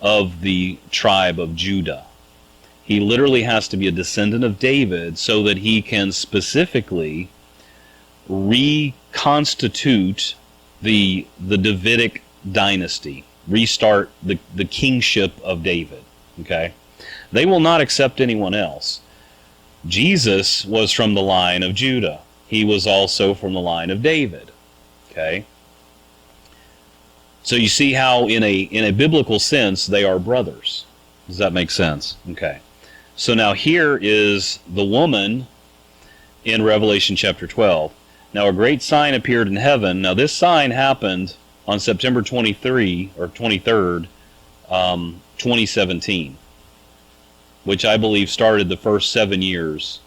of the tribe of Judah. He literally has to be a descendant of David so that he can specifically reconstitute the Davidic dynasty, restart the kingship of David. Okay? They will not accept anyone else. Jesus was from the line of Judah. He was also from the line of David. Okay? So you see how in a biblical sense they are brothers. Does that make sense? Okay. So now here is the woman in Revelation chapter 12. Now a great sign appeared in heaven. Now this sign happened on September 23rd, 2017, which I believe started the first 7 years.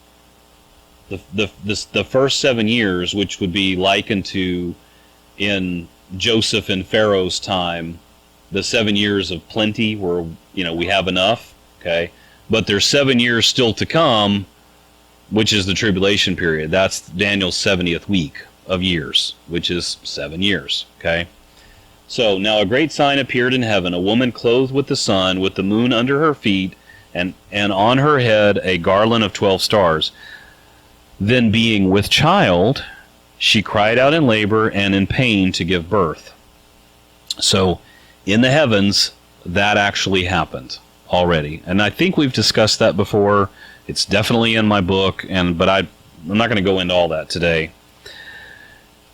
The first 7 years, which would be likened to in Joseph and Pharaoh's time, the 7 years of plenty where we have enough. Okay, but there's 7 years still to come, which is the tribulation period. That's Daniel's 70th week of years, which is 7 years. Okay. So now a great sign appeared in heaven, a woman clothed with the sun, with the moon under her feet, and on her head a garland of 12 stars. Then being with child, she cried out in labor and in pain to give birth. So in the heavens, that actually happened already. And I think we've discussed that before. It's definitely in my book, but I'm not going to go into all that today.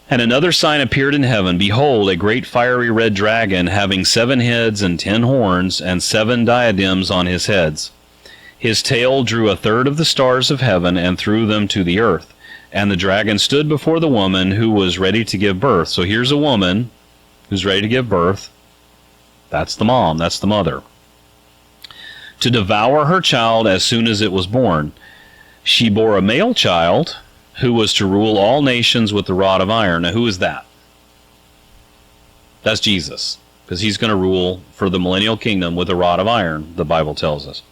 And another sign appeared in heaven. Behold, a great fiery red dragon, having 7 heads and 10 horns, and 7 diadems on his heads. His tail drew 1/3 of the stars of heaven and threw them to the earth. And the dragon stood before the woman who was ready to give birth. So here's a woman who's ready to give birth. That's the mom. That's the mother. To devour her child as soon as it was born. She bore a male child who was to rule all nations with the rod of iron. Now, who is that? That's Jesus, because he's going to rule for the millennial kingdom with a rod of iron, the Bible tells us.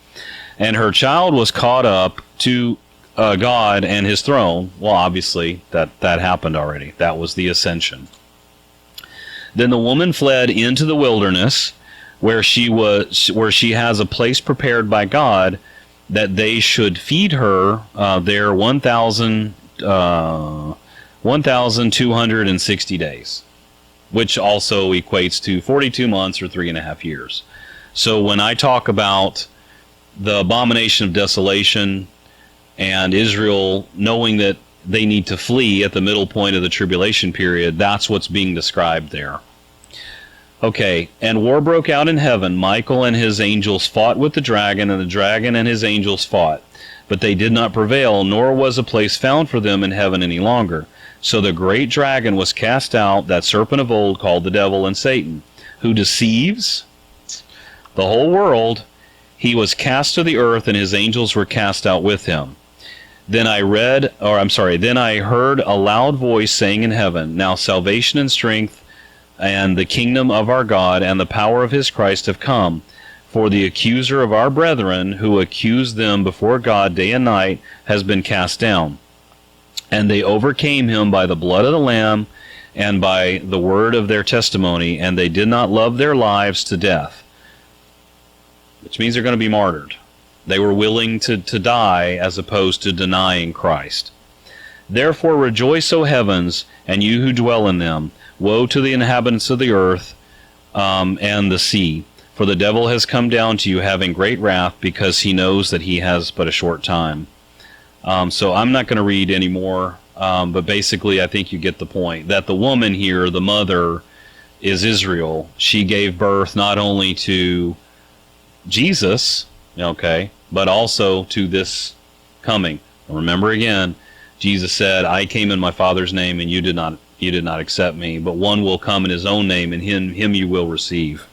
And her child was caught up to God and his throne. Well, obviously, that happened already. That was the ascension. Then the woman fled into the wilderness, where she has a place prepared by God, that they should feed her there 1,260 days, which also equates to 42 months or 3.5 years. So when I talk about the abomination of desolation and Israel knowing that they need to flee at the middle point of the tribulation period, that's what's being described there. Okay, and war broke out in heaven. Michael and his angels fought with the dragon, and the dragon and his angels fought. But they did not prevail, nor was a place found for them in heaven any longer. So the great dragon was cast out, that serpent of old called the devil and Satan, who deceives the whole world. He was cast to the earth, and his angels were cast out with him. Then I heard a loud voice saying in heaven, Now salvation and strength and the kingdom of our God and the power of his Christ have come. For the accuser of our brethren, who accused them before God day and night, has been cast down. And they overcame him by the blood of the Lamb and by the word of their testimony, and they did not love their lives to death. Which means they're going to be martyred. They were willing to die as opposed to denying Christ. Therefore rejoice, O heavens, and you who dwell in them. Woe to the inhabitants of the earth and the sea, for the devil has come down to you having great wrath, because he knows that he has but a short time. So I'm not going to read any more, but basically I think you get the point, that the woman here, the mother, is Israel. She gave birth not only to Jesus, okay, but also to this coming. Remember again, Jesus said, I came in my Father's name, and you did not accept me, but one will come in his own name, and him you will receive.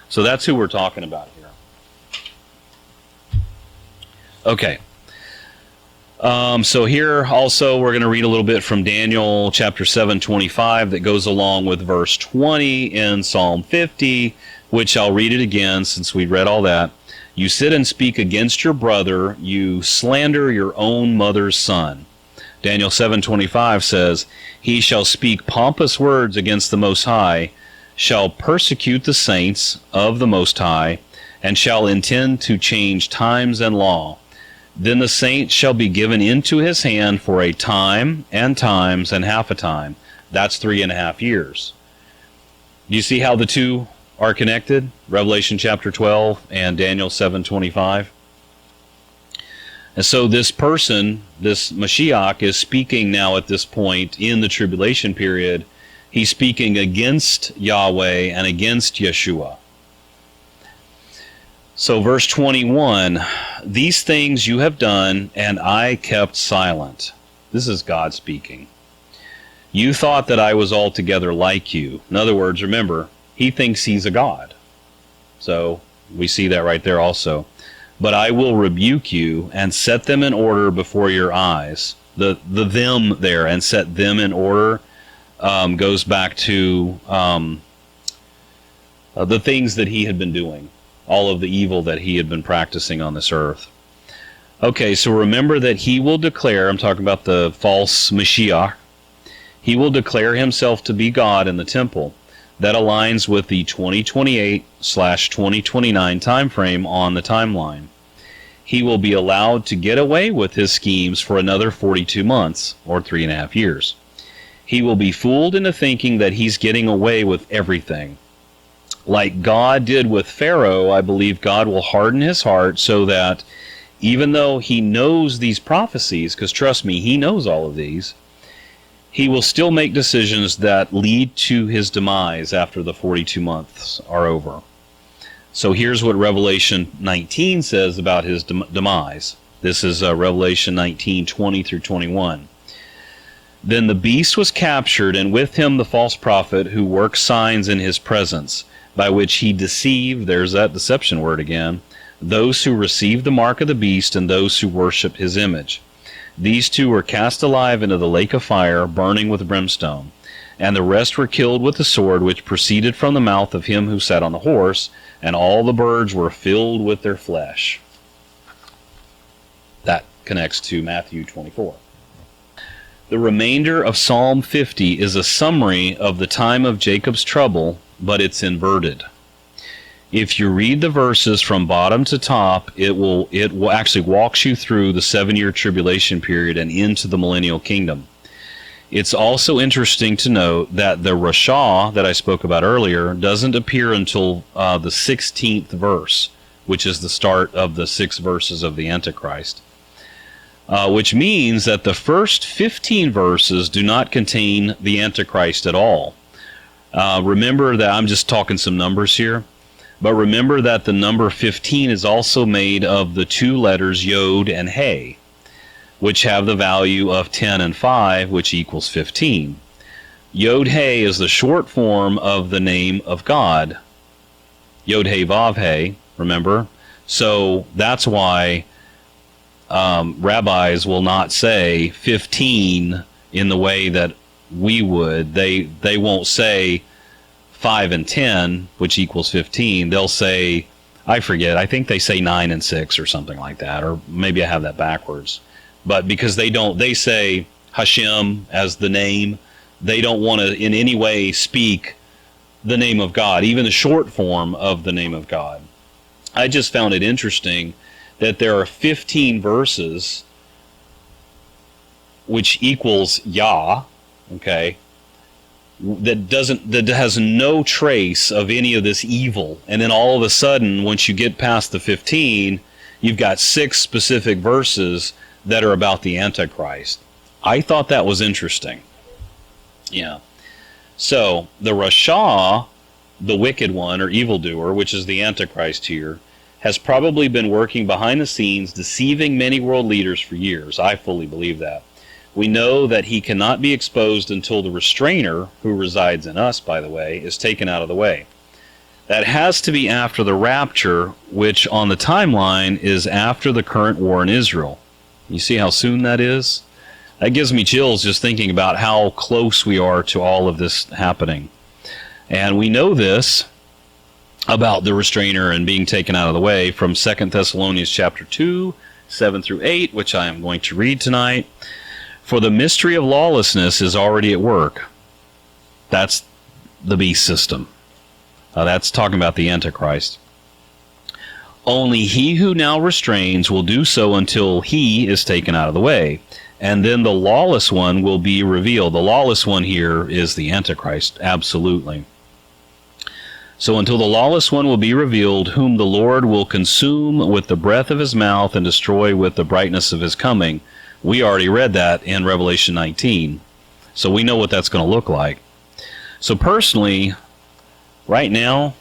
So that's who we're talking about here. Okay. So here also we're going to read a little bit from Daniel chapter 7:25 that goes along with verse 20 in Psalm 50, which I'll read it again since we read all that. You sit and speak against your brother, you slander your own mother's son. Daniel 7:25 says, He shall speak pompous words against the Most High, shall persecute the saints of the Most High, and shall intend to change times and law. Then the saints shall be given into his hand for a time, and times, and half a time. That's 3.5 years. Do you see how the two are connected? Revelation chapter 12 and Daniel 7:25. And so this person, this Mashiach, is speaking now at this point in the tribulation period. He's speaking against Yahweh and against Yeshua. So verse 21, these things you have done, and I kept silent. This is God speaking. You thought that I was altogether like you. In other words, remember, he thinks he's a god. So we see that right there also. But I will rebuke you and set them in order before your eyes. The them there, and set them in order, goes back to the things that he had been doing. All of the evil that he had been practicing on this earth. Okay, so remember that he will declare, I'm talking about the false Mashiach, he will declare himself to be God in the temple. That aligns with the 2028/2029 time frame on the timeline. He will be allowed to get away with his schemes for another 42 months, or 3.5 years. He will be fooled into thinking that he's getting away with everything. Like God did with Pharaoh, I believe God will harden his heart so that even though he knows these prophecies, because trust me, he knows all of these, he will still make decisions that lead to his demise after the 42 months are over. So here's what Revelation 19 says about his demise. This is Revelation 19:20 through 21. Then the beast was captured, and with him the false prophet who works signs in his presence, by which he deceived, there's that deception word again, those who received the mark of the beast and those who worship his image. These two were cast alive into the lake of fire, burning with brimstone. And the rest were killed with the sword which proceeded from the mouth of him who sat on the horse, and all the birds were filled with their flesh. That connects to Matthew 24. The remainder of Psalm 50 is a summary of the time of Jacob's trouble, but it's inverted. If you read the verses from bottom to top, it will actually walks you through the 7-year tribulation period and into the millennial kingdom. It's also interesting to note that the Rasha that I spoke about earlier doesn't appear until the 16th verse, which is the start of the 6 verses of the Antichrist. Which means that the first 15 verses do not contain the Antichrist at all. Remember that I'm just talking some numbers here, but remember that the number 15 is also made of the 2 letters Yod and He, which have the value of 10 and 5, which equals 15. Yod He is the short form of the name of God. Yod He Vav He, remember? So that's why rabbis will not say 15 in the way that we would. They won't say 5 and 10, which equals 15. They'll say, I forget, I think they say 9 and 6 or something like that, or maybe I have that backwards. But because they say Hashem as the name, they don't want to in any way speak the name of God, even the short form of the name of God. I just found it interesting that there are 15 verses which equals Yah, okay, that has no trace of any of this evil. And then all of a sudden, once you get past the 15, you've got 6 specific verses that are about the Antichrist. I thought that was interesting. Yeah. So, the Rasha, the wicked one, or evildoer, which is the Antichrist here, has probably been working behind the scenes, deceiving many world leaders for years. I fully believe that. We know that he cannot be exposed until the restrainer, who resides in us, by the way, is taken out of the way. That has to be after the rapture, which on the timeline is after the current war in Israel. You see how soon that is? That gives me chills just thinking about how close we are to all of this happening. And we know this about the restrainer and being taken out of the way from 2 Thessalonians chapter 2, 7 through 8, which I am going to read tonight. For the mystery of lawlessness is already at work. That's the beast system. That's talking about the Antichrist. Only he who now restrains will do so until he is taken out of the way. And then the lawless one will be revealed. The lawless one here is the Antichrist, absolutely. So until the lawless one will be revealed, whom the Lord will consume with the breath of his mouth and destroy with the brightness of his coming. We already read that in Revelation 19. So we know what that's going to look like. So personally, right now,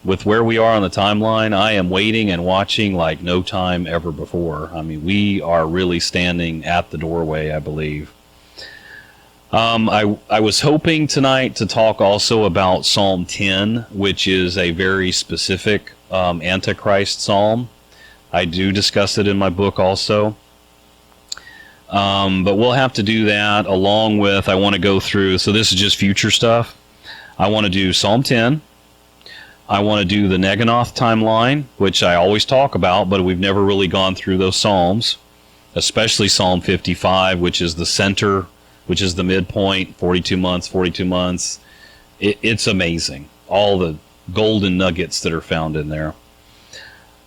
with where we are on the timeline, I am waiting and watching like no time ever before. I mean, we are really standing at the doorway, I believe. I was hoping tonight to talk also about Psalm 10, which is a very specific Antichrist psalm. I do discuss it in my book also. But we'll have to do that along with, I want to go through, so this is just future stuff. I want to do Psalm 10. I want to do the Neganoth timeline, which I always talk about, but we've never really gone through those Psalms, especially Psalm 55, which is the center, which is the midpoint, 42 months, 42 months. It's amazing, all the golden nuggets that are found in there.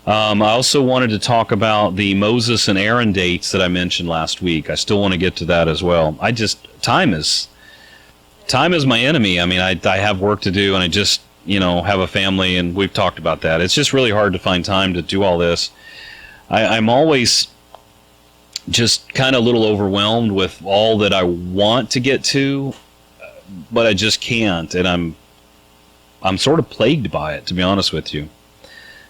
I also wanted to talk about the Moses and Aaron dates that I mentioned last week. I still want to get to that as well. Time is my enemy. I mean, I have work to do, and I just, have a family, and we've talked about that. It's just really hard to find time to do all this. I'm always just kind of a little overwhelmed with all that I want to get to, but I just can't, and I'm sort of plagued by it, to be honest with you.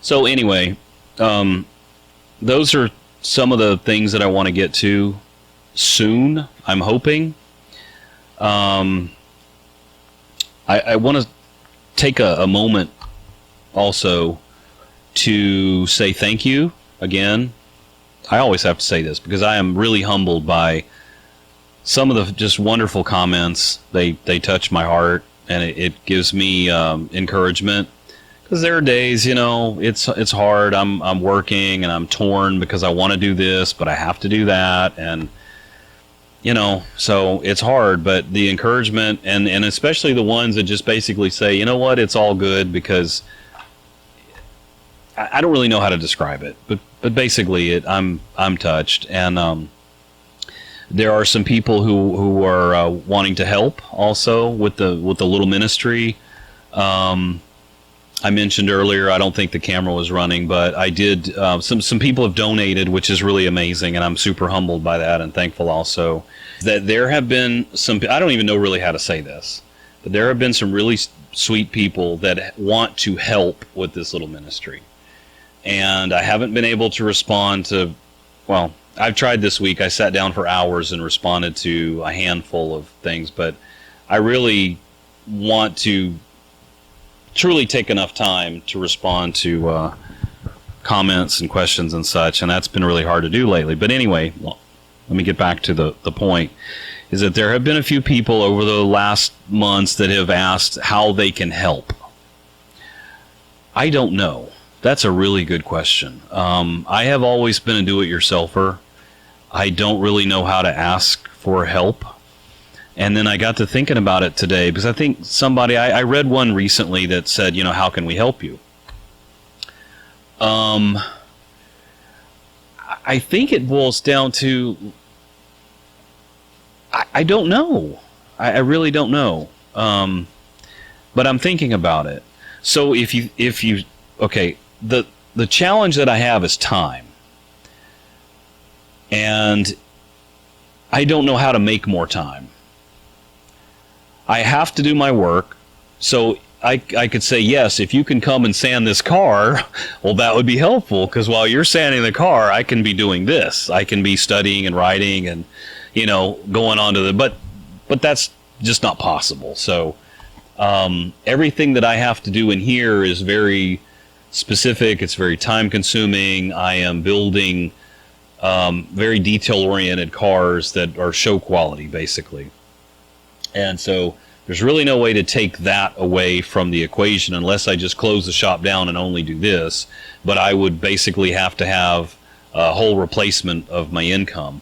So anyway, those are some of the things that I want to get to soon, I'm hoping. I want to take a moment also to say thank you again. I always have to say this because I am really humbled by some of the just wonderful comments. They touch my heart, and it gives me encouragement, because there are days, it's hard. I'm working and I'm torn because I want to do this, but I have to do that, and so it's hard. But the encouragement, and especially the ones that just basically say, you know what, it's all good, because I don't really know how to describe it, but basically I'm touched. And there are some people who are wanting to help also with the little ministry. I mentioned earlier, I don't think the camera was running, but I did, some people have donated, which is really amazing, and I'm super humbled by that and thankful also that there have been some, I don't even know really how to say this, but there have been some really sweet people that want to help with this little ministry. And I haven't been able to respond to, well, I've tried this week. I sat down for hours and responded to a handful of things, but I really want to truly take enough time to respond to comments and questions and such, and that's been really hard to do lately. But anyway, well, let me get back to the point, is that there have been a few people over the last months that have asked how they can help. I don't know. That's a really good question. I have always been a do-it-yourselfer. I don't really know how to ask for help. And then I got to thinking about it today, because I think somebody, I read one recently that said, how can we help you? I think it boils down to, I don't know. I really don't know. But I'm thinking about it. So if you, okay, the challenge that I have is time. And I don't know how to make more time. I have to do my work, so I could say, yes, if you can come and sand this car, well, that would be helpful, because while you're sanding the car, I can be doing this. I can be studying and writing and, going on to the, but that's just not possible. So everything that I have to do in here is very specific. It's very time consuming. I am building very detail-oriented cars that are show quality, basically. And so there's really no way to take that away from the equation unless I just close the shop down and only do this. But I would basically have to have a whole replacement of my income.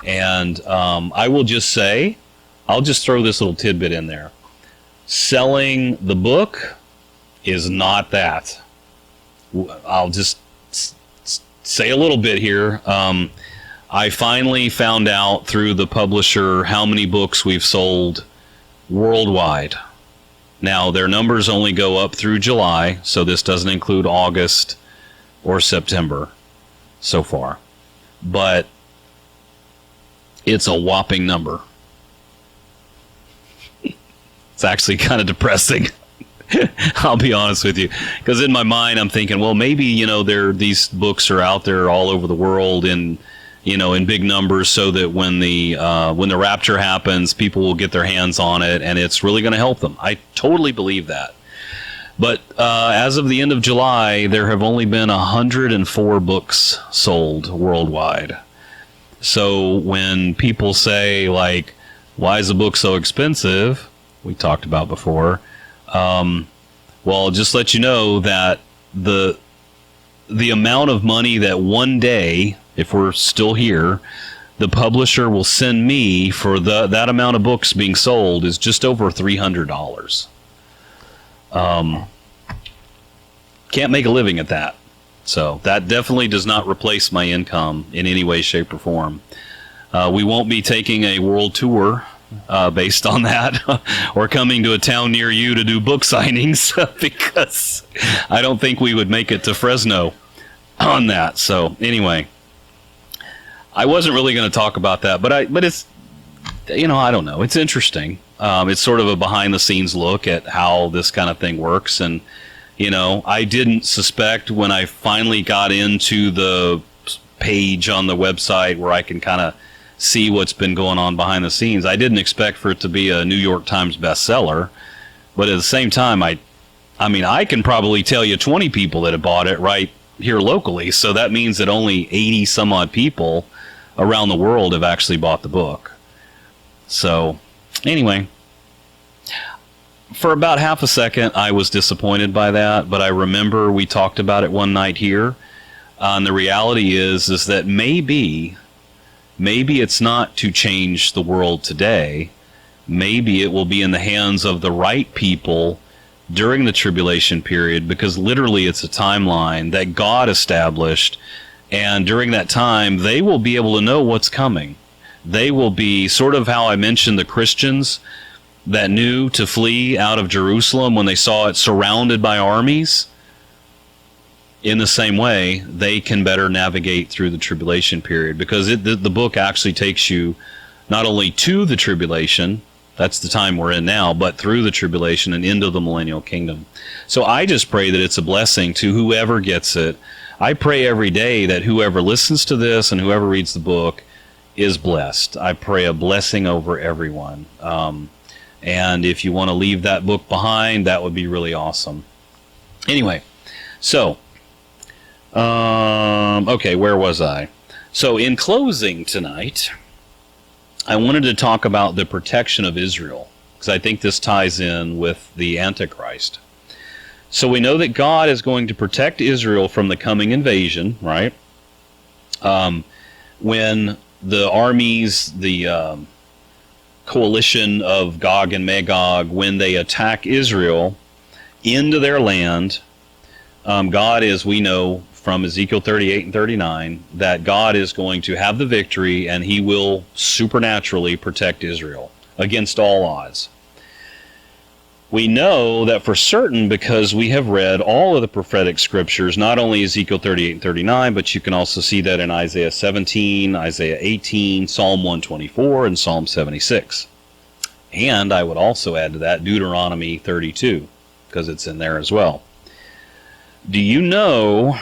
And I will just say, I'll just throw this little tidbit in there. Selling the book is not that. I'll just say a little bit here. I finally found out through the publisher how many books we've sold worldwide. Now, their numbers only go up through July, so this doesn't include August or September so far. But it's a whopping number. It's actually kind of depressing. I'll be honest with you, because in my mind I'm thinking, well, maybe these books are out there all over the world in big numbers, so that when the rapture happens, people will get their hands on it, and it's really going to help them. I totally believe that. But as of the end of July, there have only been 104 books sold worldwide. So when people say, like, why is a book so expensive? We talked about before. Well, just let you know that the amount of money that one day, if we're still here, the publisher will send me for that amount of books being sold is just over $300. Can't make a living at that. So that definitely does not replace my income in any way, shape, or form. We won't be taking a world tour based on that, or coming to a town near you to do book signings, because I don't think we would make it to Fresno on that. So anyway, I wasn't really going to talk about that, but it's, I don't know. It's interesting. It's sort of a behind the scenes look at how this kind of thing works. And, I didn't suspect when I finally got into the page on the website where I can kind of see what's been going on behind the scenes. I didn't expect for it to be a New York Times bestseller, but at the same time, I can probably tell you 20 people that have bought it right here locally. So that means that only 80 some odd people around the world have actually bought the book. So anyway, for about half a second, I was disappointed by that, but I remember we talked about it one night here. And the reality is that maybe it's not to change the world today. Maybe it will be in the hands of the right people during the tribulation period, because literally it's a timeline that God established, and during that time they will be able to know what's coming. They will be sort of how I mentioned the Christians that knew to flee out of Jerusalem when they saw it surrounded by armies. In the same way, they can better navigate through the tribulation period, because the book actually takes you not only to the tribulation, that's the time we're in now, but through the tribulation and into the millennial kingdom. So I just pray that it's a blessing to whoever gets it. I pray every day that whoever listens to this and whoever reads the book is blessed. I pray a blessing over everyone. And if you want to leave that book behind, that would be really awesome. Anyway, so okay, where was I? So in closing tonight, I wanted to talk about the protection of Israel, because I think this ties in with the Antichrist. So we know that God is going to protect Israel from the coming invasion, right? When the armies, the coalition of Gog and Magog, when they attack Israel into their land, God, as we know from Ezekiel 38 and 39, that God is going to have the victory, and he will supernaturally protect Israel against all odds. We know that for certain because we have read all of the prophetic scriptures, not only Ezekiel 38 and 39, but you can also see that in Isaiah 17, Isaiah 18, Psalm 124, and Psalm 76. And I would also add to that Deuteronomy 32, because it's in there as well. Do you know,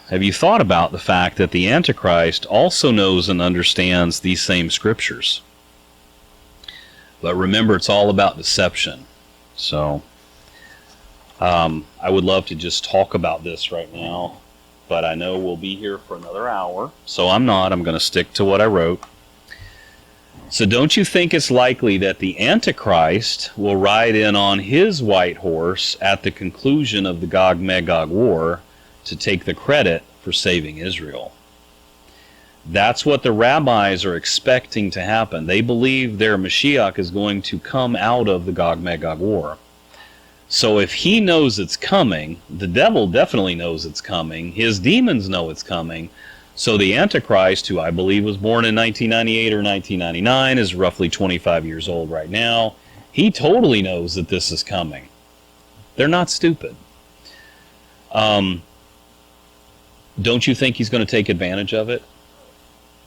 have you thought about the fact that the Antichrist also knows and understands these same scriptures? But remember, it's all about deception. So, I would love to just talk about this right now. but I know we'll be here for another hour, so I'm going to stick to what I wrote. So don't you think it's likely that the Antichrist will ride in on his white horse at the conclusion of the Gog-Magog war to take the credit for saving Israel? That's what the rabbis are expecting to happen. They believe their Mashiach is going to come out of the Gog-Magog war. So if he knows it's coming, the devil definitely knows it's coming, his demons know it's coming, so the Antichrist, who I believe was born in 1998 or 1999, is roughly 25 years old right now, he totally knows that this is coming. They're not stupid. Don't you think he's going to take advantage of it?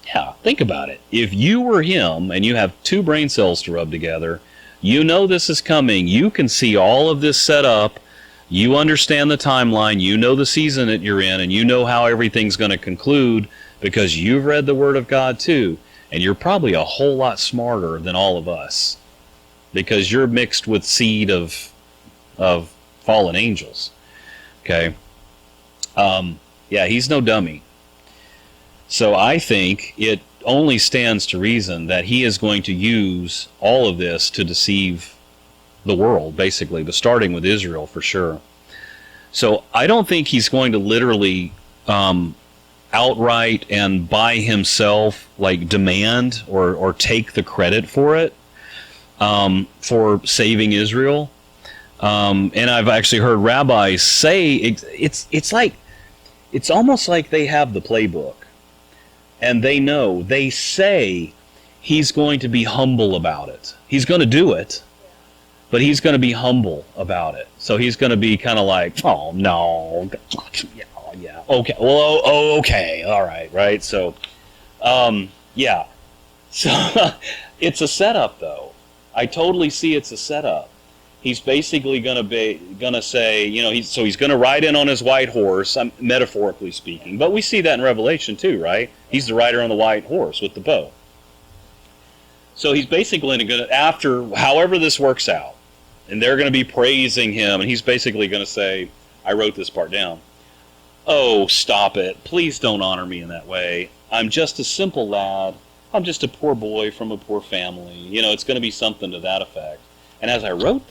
Yeah, think about it. If you were him and you have two brain cells to rub together, you know this is coming. You can see all of this set up. You understand the timeline. You know the season that you're in, and you know how everything's going to conclude because you've read the Word of God too. And you're probably a whole lot smarter than all of us because you're mixed with seed of fallen angels. Okay? Yeah, he's no dummy. So I think it only stands to reason that he is going to use all of this to deceive the world, basically, but starting with Israel for sure. So I don't think he's going to literally outright and by himself like demand or take the credit for it, for saving Israel. And I've actually heard rabbis say it's almost like they have the playbook. And they say he's going to be humble about it. He's going to do it, but he's going to be humble about it. So he's going to be kind of like, oh, no, yeah, okay, well, okay, all right? So, yeah. So it's a setup, though. I totally see it's a setup. He's basically going to say, he's going to ride in on his white horse, metaphorically speaking. But we see that in Revelation too, right? He's the rider on the white horse with the bow. So he's basically going to, after however this works out, and they're going to be praising him, and he's basically going to say, I wrote this part down. Oh, stop it. Please don't honor me in that way. I'm just a simple lad. I'm just a poor boy from a poor family. It's going to be something to that effect. And as I wrote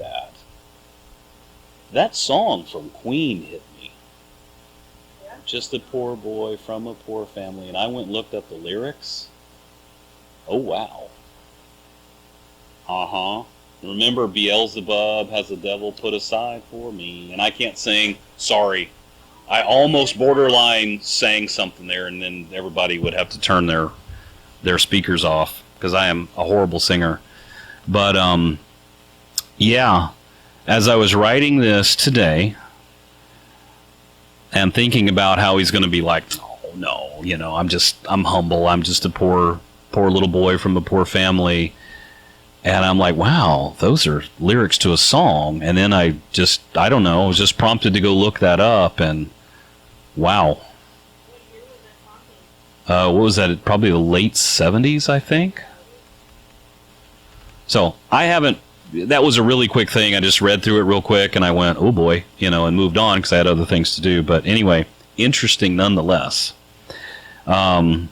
that song from Queen hit me. Yeah. Just a poor boy from a poor family. And I went and looked up the lyrics. Oh, wow. Uh-huh. Remember, Beelzebub has the devil put aside for me. And I can't sing. Sorry. I almost borderline sang something there, and then everybody would have to turn their speakers off because I am a horrible singer. But, yeah, as I was writing this today and thinking about how he's going to be like, oh, no, I'm humble. I'm just a poor little boy from a poor family. And I'm like, wow, those are lyrics to a song. And then I don't know, I was just prompted to go look that up. And wow. What was that? Probably the late 70s, I think. So that was a really quick thing. I just read through it real quick and I went, oh boy, and moved on because I had other things to do. But anyway, interesting nonetheless. Mother,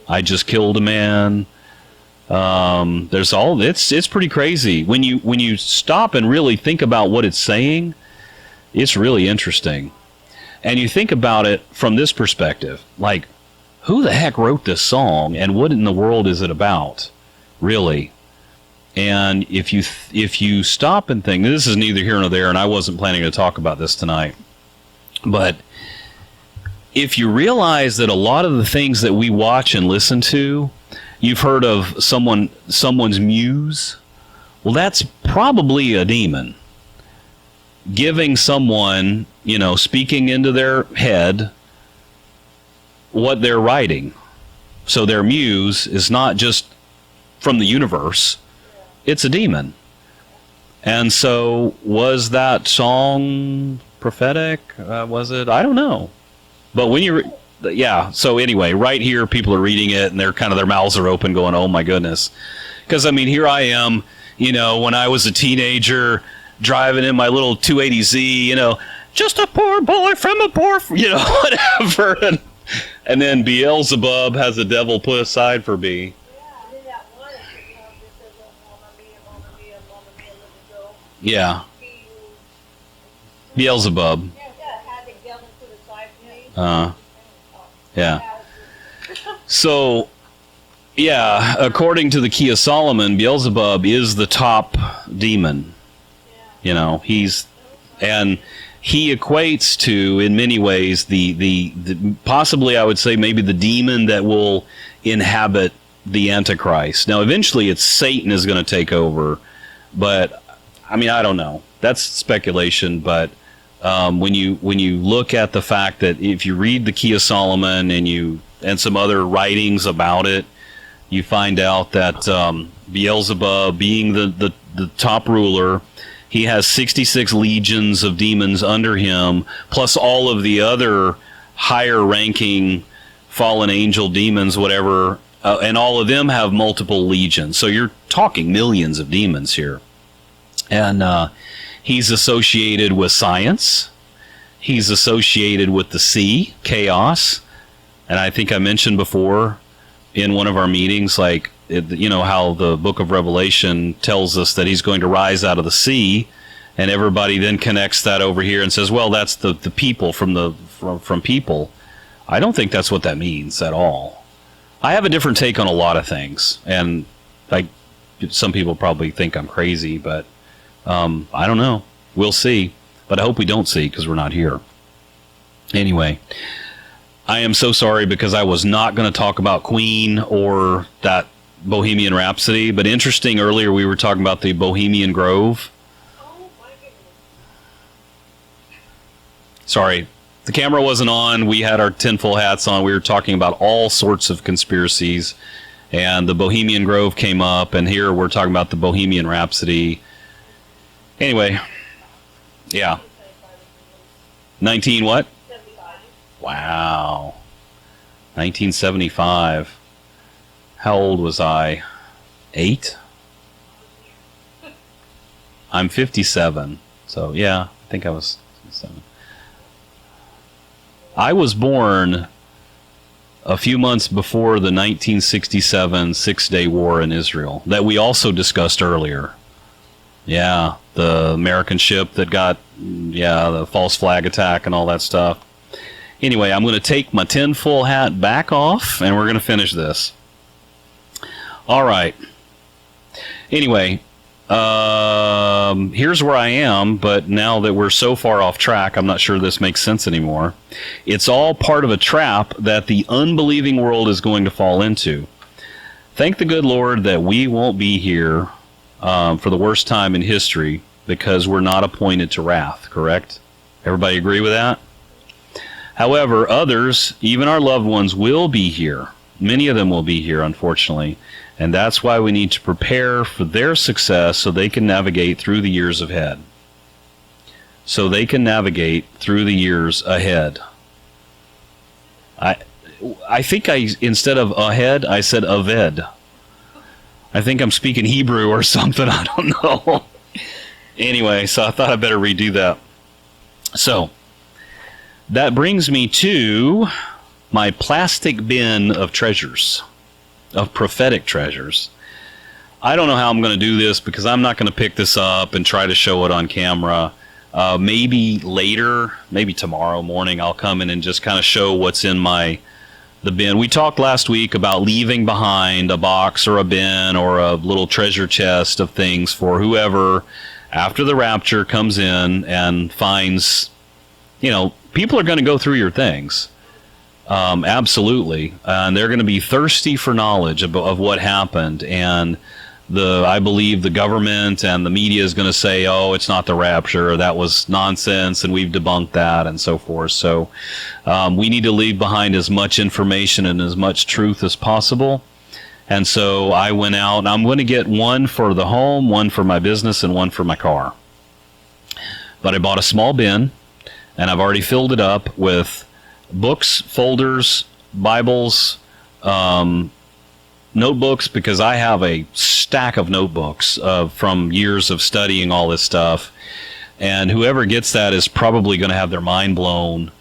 I just killed a man. It's pretty crazy. When you stop and really think about what it's saying, it's really interesting. And you think about it from this perspective, like, who the heck wrote this song, and what in the world is it about, really? And if you stop and think, this is neither here nor there, and I wasn't planning to talk about this tonight, but if you realize that a lot of the things that we watch and listen to, you've heard of someone's muse, well, that's probably a demon giving someone, speaking into their head what they're writing. So their muse is not just from the universe, it's a demon. And so was that song prophetic? Was it? I don't know. But when so anyway, right here people are reading it and their mouths are open going, oh my goodness. Because here I am, when I was a teenager, driving in my little 280Z, just a poor boy from a poor, whatever. And then Beelzebub has the devil put aside for me. Yeah. Beelzebub. Yeah. So, yeah, according to the Key of Solomon, Beelzebub is the top demon. He equates to, in many ways, the possibly, I would say, maybe the demon that will inhabit the Antichrist. Now, eventually, it's Satan is going to take over, but I mean, I don't know. That's speculation, but when you look at the fact that if you read the Key of Solomon and some other writings about it, you find out that Beelzebub, being the top ruler, he has 66 legions of demons under him, plus all of the other higher-ranking fallen angel demons, whatever, and all of them have multiple legions. So you're talking millions of demons here. And he's associated with science. He's associated with the sea, chaos. And I think I mentioned before in one of our meetings, like, how the book of Revelation tells us that he's going to rise out of the sea, and everybody then connects that over here and says, well, that's the people from people. I don't think that's what that means at all. I have a different take on a lot of things, and some people probably think I'm crazy, but I don't know. We'll see. But I hope we don't see, because we're not here. Anyway, I am so sorry, because I was not going to talk about Queen or that Bohemian Rhapsody. But interesting, earlier we were talking about the Bohemian Grove. Oh, my goodness. Sorry, the camera wasn't on. We had our tinfoil hats on. We were talking about all sorts of conspiracies. And the Bohemian Grove came up. And here we're talking about the Bohemian Rhapsody. Anyway, yeah. 19 what? 75. Wow. 1975. How old was I? 8? I'm 57. So, yeah, I think I was 7. I was born a few months before the 1967 Six-Day War in Israel that we also discussed earlier. Yeah, the American ship that got, the false flag attack and all that stuff. Anyway, I'm going to take my tinfoil hat back off, and we're going to finish this. All right. Anyway, here's where I am, but now that we're so far off track, I'm not sure this makes sense anymore. It's all part of a trap that the unbelieving world is going to fall into. Thank the good Lord that we won't be here for the worst time in history, because we're not appointed to wrath, correct? Everybody agree with that? However, others, even our loved ones, will be here. Many of them will be here, unfortunately. And that's why we need to prepare for their success so they can navigate through the years ahead. So they can navigate through the years ahead. I think instead of ahead, I said aved. I think I'm speaking Hebrew or something. I don't know. Anyway, so I thought I'd better redo that. So, that brings me to my plastic bin of treasures, of prophetic treasures. I don't know how I'm going to do this, because I'm not going to pick this up and try to show it on camera. Maybe later, maybe tomorrow morning, I'll come in and just kind of show what's in the bin. We talked last week about leaving behind a box or a bin or a little treasure chest of things for whoever, after the rapture, comes in and finds, people are going to go through your things. Absolutely. And they're going to be thirsty for knowledge of what happened. And I believe the government and the media is going to say, oh, it's not the rapture, or that was nonsense, and we've debunked that, and so forth. So we need to leave behind as much information and as much truth as possible. And so I went out, and I'm going to get one for the home, one for my business, and one for my car. But I bought a small bin, and I've already filled it up with books, folders, Bibles, notebooks because I have a stack of notebooks from years of studying all this stuff. And whoever gets that is probably going to have their mind blown,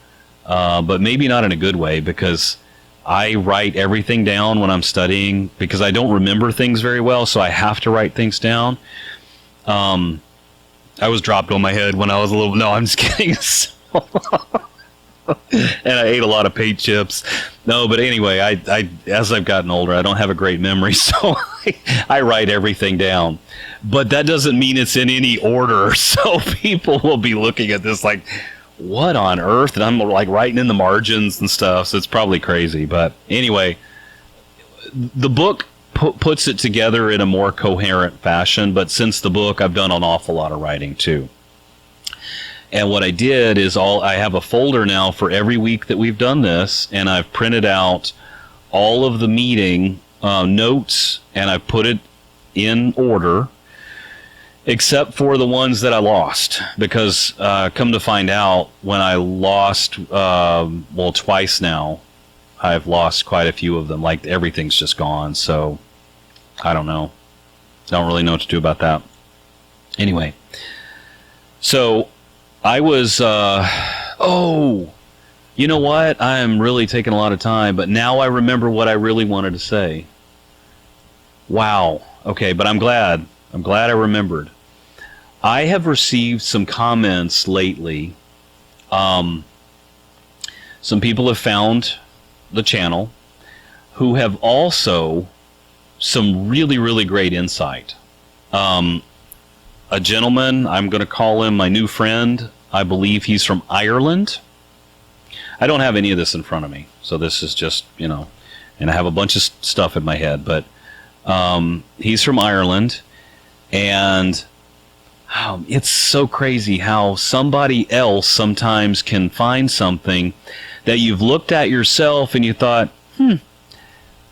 but maybe not in a good way, because I write everything down when I'm studying because I don't remember things very well, so I have to write things down. I was dropped on my head when I was a little... No, I'm just kidding. And I ate a lot of paint chips. No, but anyway, I as I've gotten older, I don't have a great memory, so I write everything down. But that doesn't mean it's in any order, so people will be looking at this like, what on earth? And I'm like writing in the margins and stuff, so it's probably crazy. But anyway, the book puts it together in a more coherent fashion, but since the book, I've done an awful lot of writing too. And what I did is I have a folder now for every week that we've done this, and I've printed out all of the meeting notes, and I've put it in order, except for the ones that I lost. Because come to find out, when I lost, twice now, I've lost quite a few of them. Like, everything's just gone, so I don't know. Don't really know what to do about that. Anyway, so I was, you know what? I am really taking a lot of time, but now I remember what I really wanted to say. Wow. Okay, but I'm glad I remembered. I have received some comments lately. Some people have found the channel who have also some really, really great insight. A gentleman, I'm going to call him my new friend. I believe he's from Ireland. I don't have any of this in front of me, so this is just, and I have a bunch of stuff in my head, but he's from Ireland, and it's so crazy how somebody else sometimes can find something that you've looked at yourself and you thought,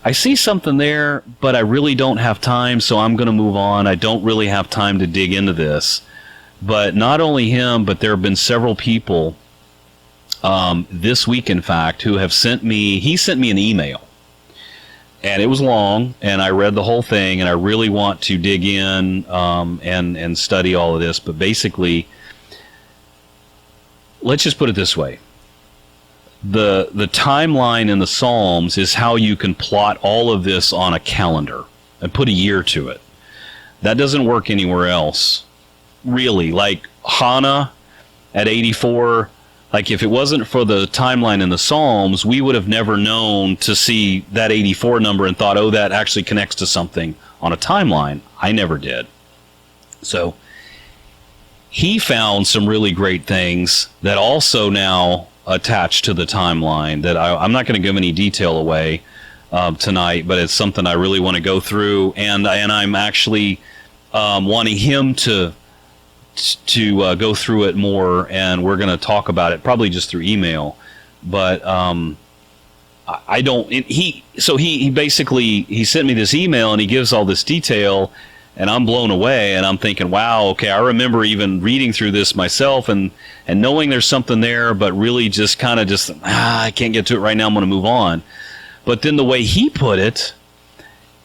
I see something there, but I really don't have time, so I'm going to move on. I don't really have time to dig into this. But not only him, but there have been several people this week, in fact, who have sent me an email. And it was long, and I read the whole thing, and I really want to dig in and study all of this. But basically, let's just put it this way. The timeline in the Psalms is how you can plot all of this on a calendar and put a year to it. That doesn't work anywhere else, really. Like Hannah at 84, like if it wasn't for the timeline in the Psalms, we would have never known to see that 84 number and thought, oh, that actually connects to something on a timeline. I never did. So he found some really great things that also now attached to the timeline that I'm not going to give any detail away tonight, but it's something I really want to go through, and I'm actually wanting him to go through it more, and we're going to talk about it probably just through email. But I don't. He basically he sent me this email and he gives all this detail. And I'm blown away, and I'm thinking, wow, okay, I remember even reading through this myself and knowing there's something there, but really just kind of I can't get to it right now, I'm going to move on. But then the way he put it,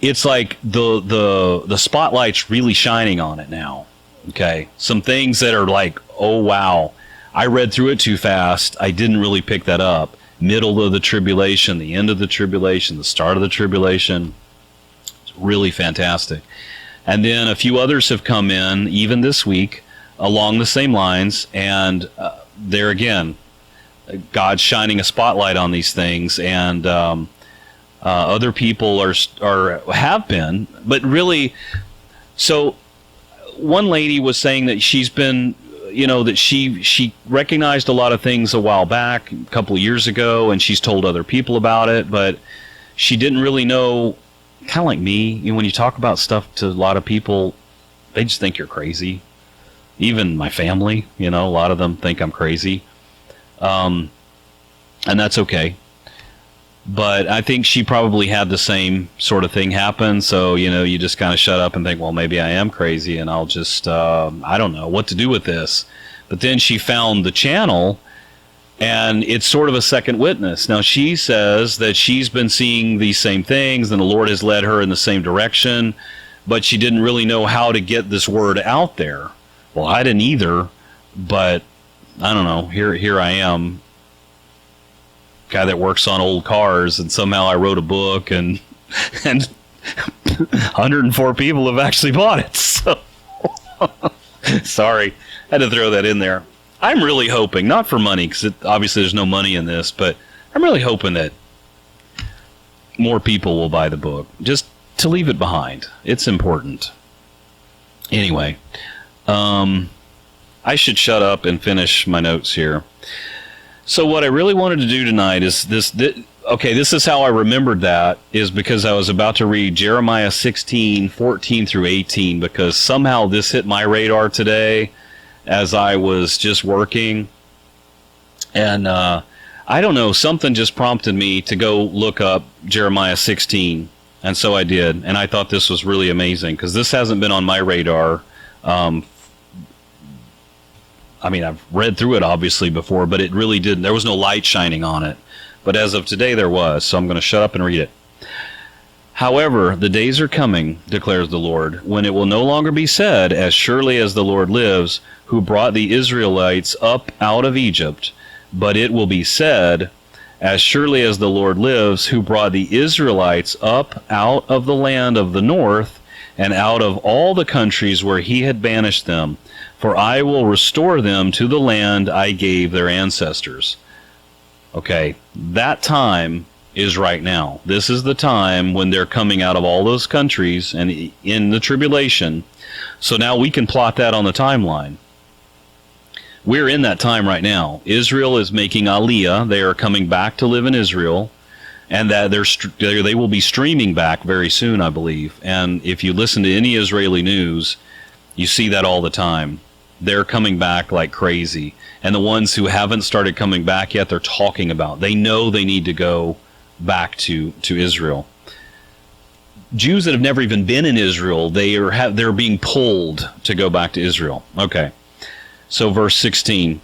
it's like the spotlight's really shining on it now. Okay, some things that are like, oh, wow, I read through it too fast. I didn't really pick that up. Middle of the tribulation, the end of the tribulation, the start of the tribulation. It's really fantastic. And then a few others have come in, even this week, along the same lines. And there again, God's shining a spotlight on these things. And other people have been. But really, so one lady was saying that she's been, that she recognized a lot of things a while back, a couple of years ago, and she's told other people about it. But she didn't really know. Kind of like me, when you talk about stuff to a lot of people, they just think you're crazy. Even my family, a lot of them think I'm crazy. And that's okay. But I think she probably had the same sort of thing happen. So, you just kind of shut up and think, well, maybe I am crazy and I'll just, I don't know what to do with this. But then she found the channel And it's sort of a second witness. Now, she says that she's been seeing these same things, and the Lord has led her in the same direction, but she didn't really know how to get this word out there. Well, I didn't either, but I don't know. Here I am, guy that works on old cars, and somehow I wrote a book, and 104 people have actually bought it. So, sorry, had to throw that in there. I'm really hoping, not for money, because obviously there's no money in this, but I'm really hoping that more people will buy the book, just to leave it behind. It's important. Anyway, I should shut up and finish my notes here. So what I really wanted to do tonight is this is how I remembered that, is because I was about to read Jeremiah 16, 14 through 18, because somehow this hit my radar today as I was just working. And I don't know, something just prompted me to go look up Jeremiah 16. And so I did. And I thought this was really amazing, because this hasn't been on my radar. I mean, I've read through it obviously before, but it really didn't. There was no light shining on it. But as of today, there was. So I'm going to shut up and read it. However, the days are coming, declares the Lord, when it will no longer be said, as surely as the Lord lives, who brought the Israelites up out of Egypt, but it will be said, as surely as the Lord lives, who brought the Israelites up out of the land of the north, and out of all the countries where he had banished them. For I will restore them to the land I gave their ancestors. Okay, that time is right now. This is the time when they're coming out of all those countries and in the tribulation. So now we can plot that on the timeline. We're in that time right now. Israel is making Aliyah. They are coming back to live in Israel, and that they will be streaming back very soon, I believe. And if you listen to any Israeli news, you see that all the time. They're coming back like crazy. And the ones who haven't started coming back yet, they're talking about. They know they need to go back to Israel. Jews that have never even been in Israel, they're being pulled to go back to Israel. Okay. So verse 16.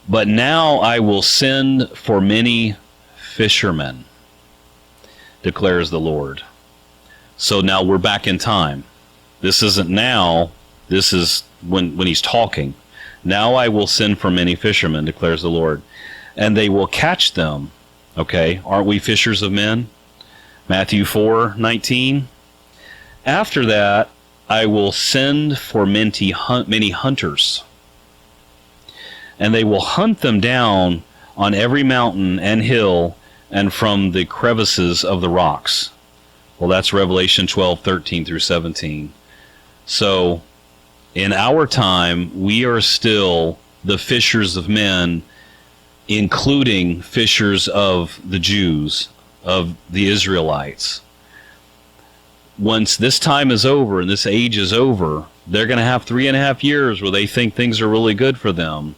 But now I will send for many fishermen, declares the Lord. So now we're back in time. This isn't now. This is when he's talking. Now I will send for many fishermen, declares the Lord, and they will catch them. Okay, aren't we fishers of men? Matthew 4:19. After that, I will send for many hunters, and they will hunt them down on every mountain and hill and from the crevices of the rocks. Well, that's Revelation 12:13 through 17. So, in our time, we are still the fishers of men, including fishers of the Jews, of the Israelites. Once this time is over and this age is over, they're going to have 3.5 years where they think things are really good for them.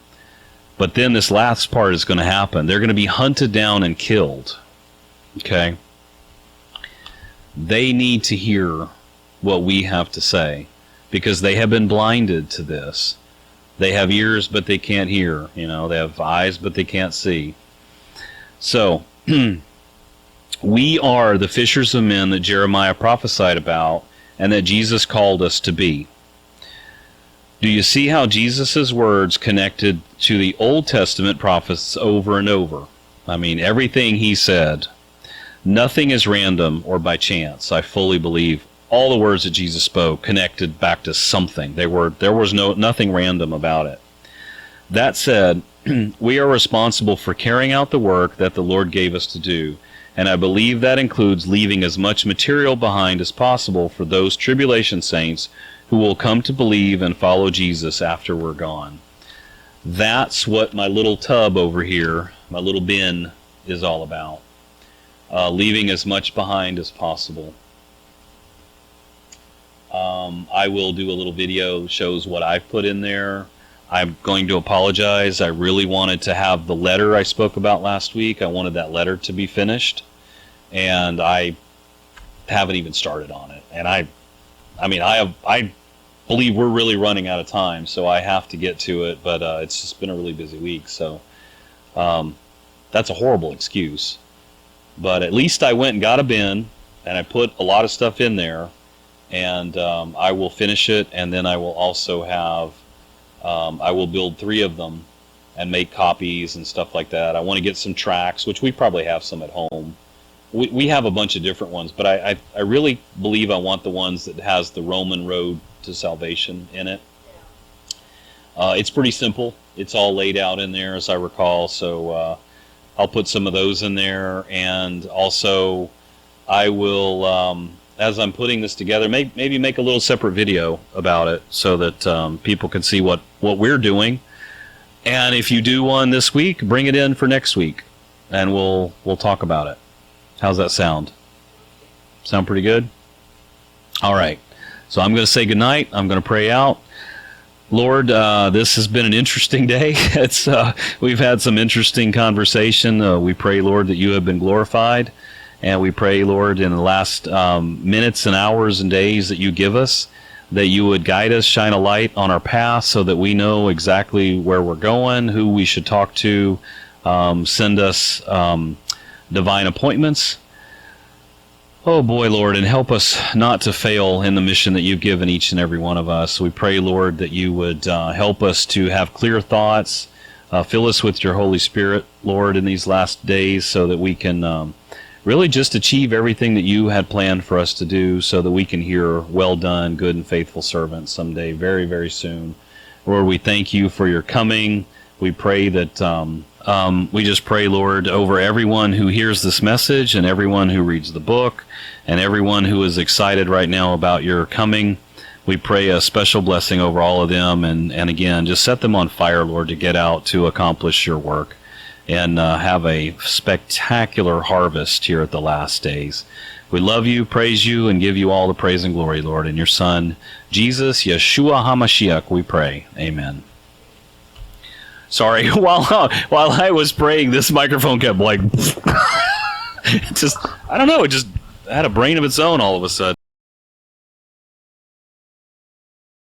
But then this last part is going to happen. They're going to be hunted down and killed. Okay? They need to hear what we have to say, because they have been blinded to this. They have ears, but they can't hear. They have eyes, but they can't see. So, we are the fishers of men that Jeremiah prophesied about and that Jesus called us to be. Do you see how Jesus' words connected to the Old Testament prophets over and over? I mean, everything he said. Nothing is random or by chance. I fully believe all the words that Jesus spoke connected back to something. There was nothing random about it. That said, we are responsible for carrying out the work that the Lord gave us to do, and I believe that includes leaving as much material behind as possible for those tribulation saints who will come to believe and follow Jesus after we're gone. That's what my little tub over here, my little bin, is all about. Leaving as much behind as possible. I will do a little video that shows what I've put in there. I'm going to apologize. I really wanted to have the letter I spoke about last week. I wanted that letter to be finished, and I haven't even started on it. And I believe we're really running out of time, so I have to get to it. But it's just been a really busy week, so that's a horrible excuse. But at least I went and got a bin, and I put a lot of stuff in there, and I will finish it, and then I will also have, I will build 3 of them and make copies and stuff like that. I want to get some tracks, which we probably have some at home. We have a bunch of different ones, but I really believe I want the ones that has the Roman road to salvation in it. It's pretty simple. It's all laid out in there, as I recall, so I'll put some of those in there, and also I will, as I'm putting this together, maybe make a little separate video about it so that people can see what we're doing. And if you do one this week, bring it in for next week, and we'll talk about it. How's that sound? Sound pretty good? All right. So I'm going to say goodnight. I'm going to pray out. Lord, this has been an interesting day. We've had some interesting conversation. We pray, Lord, that you have been glorified. And we pray, Lord, in the last minutes and hours and days that you give us, that you would guide us, shine a light on our path so that we know exactly where we're going, who we should talk to, send us divine appointments. Oh boy, Lord, and help us not to fail in the mission that you've given each and every one of us. We pray, Lord, that you would help us to have clear thoughts, fill us with your Holy Spirit, Lord, in these last days so that we can really just achieve everything that you had planned for us to do so that we can hear, well done, good and faithful servant someday, very, very soon. Lord, we thank you for your coming. We pray that, we just pray, Lord, over everyone who hears this message and everyone who reads the book and everyone who is excited right now about your coming. We pray a special blessing over all of them, and again, just set them on fire, Lord, to get out to accomplish your work and have a spectacular harvest here at the last days. We love you, praise you, and give you all the praise and glory, Lord. In your Son, Jesus, Yeshua HaMashiach, we pray. Amen. Sorry, while I was praying, this microphone kept like, just, I don't know, it just had a brain of its own all of a sudden.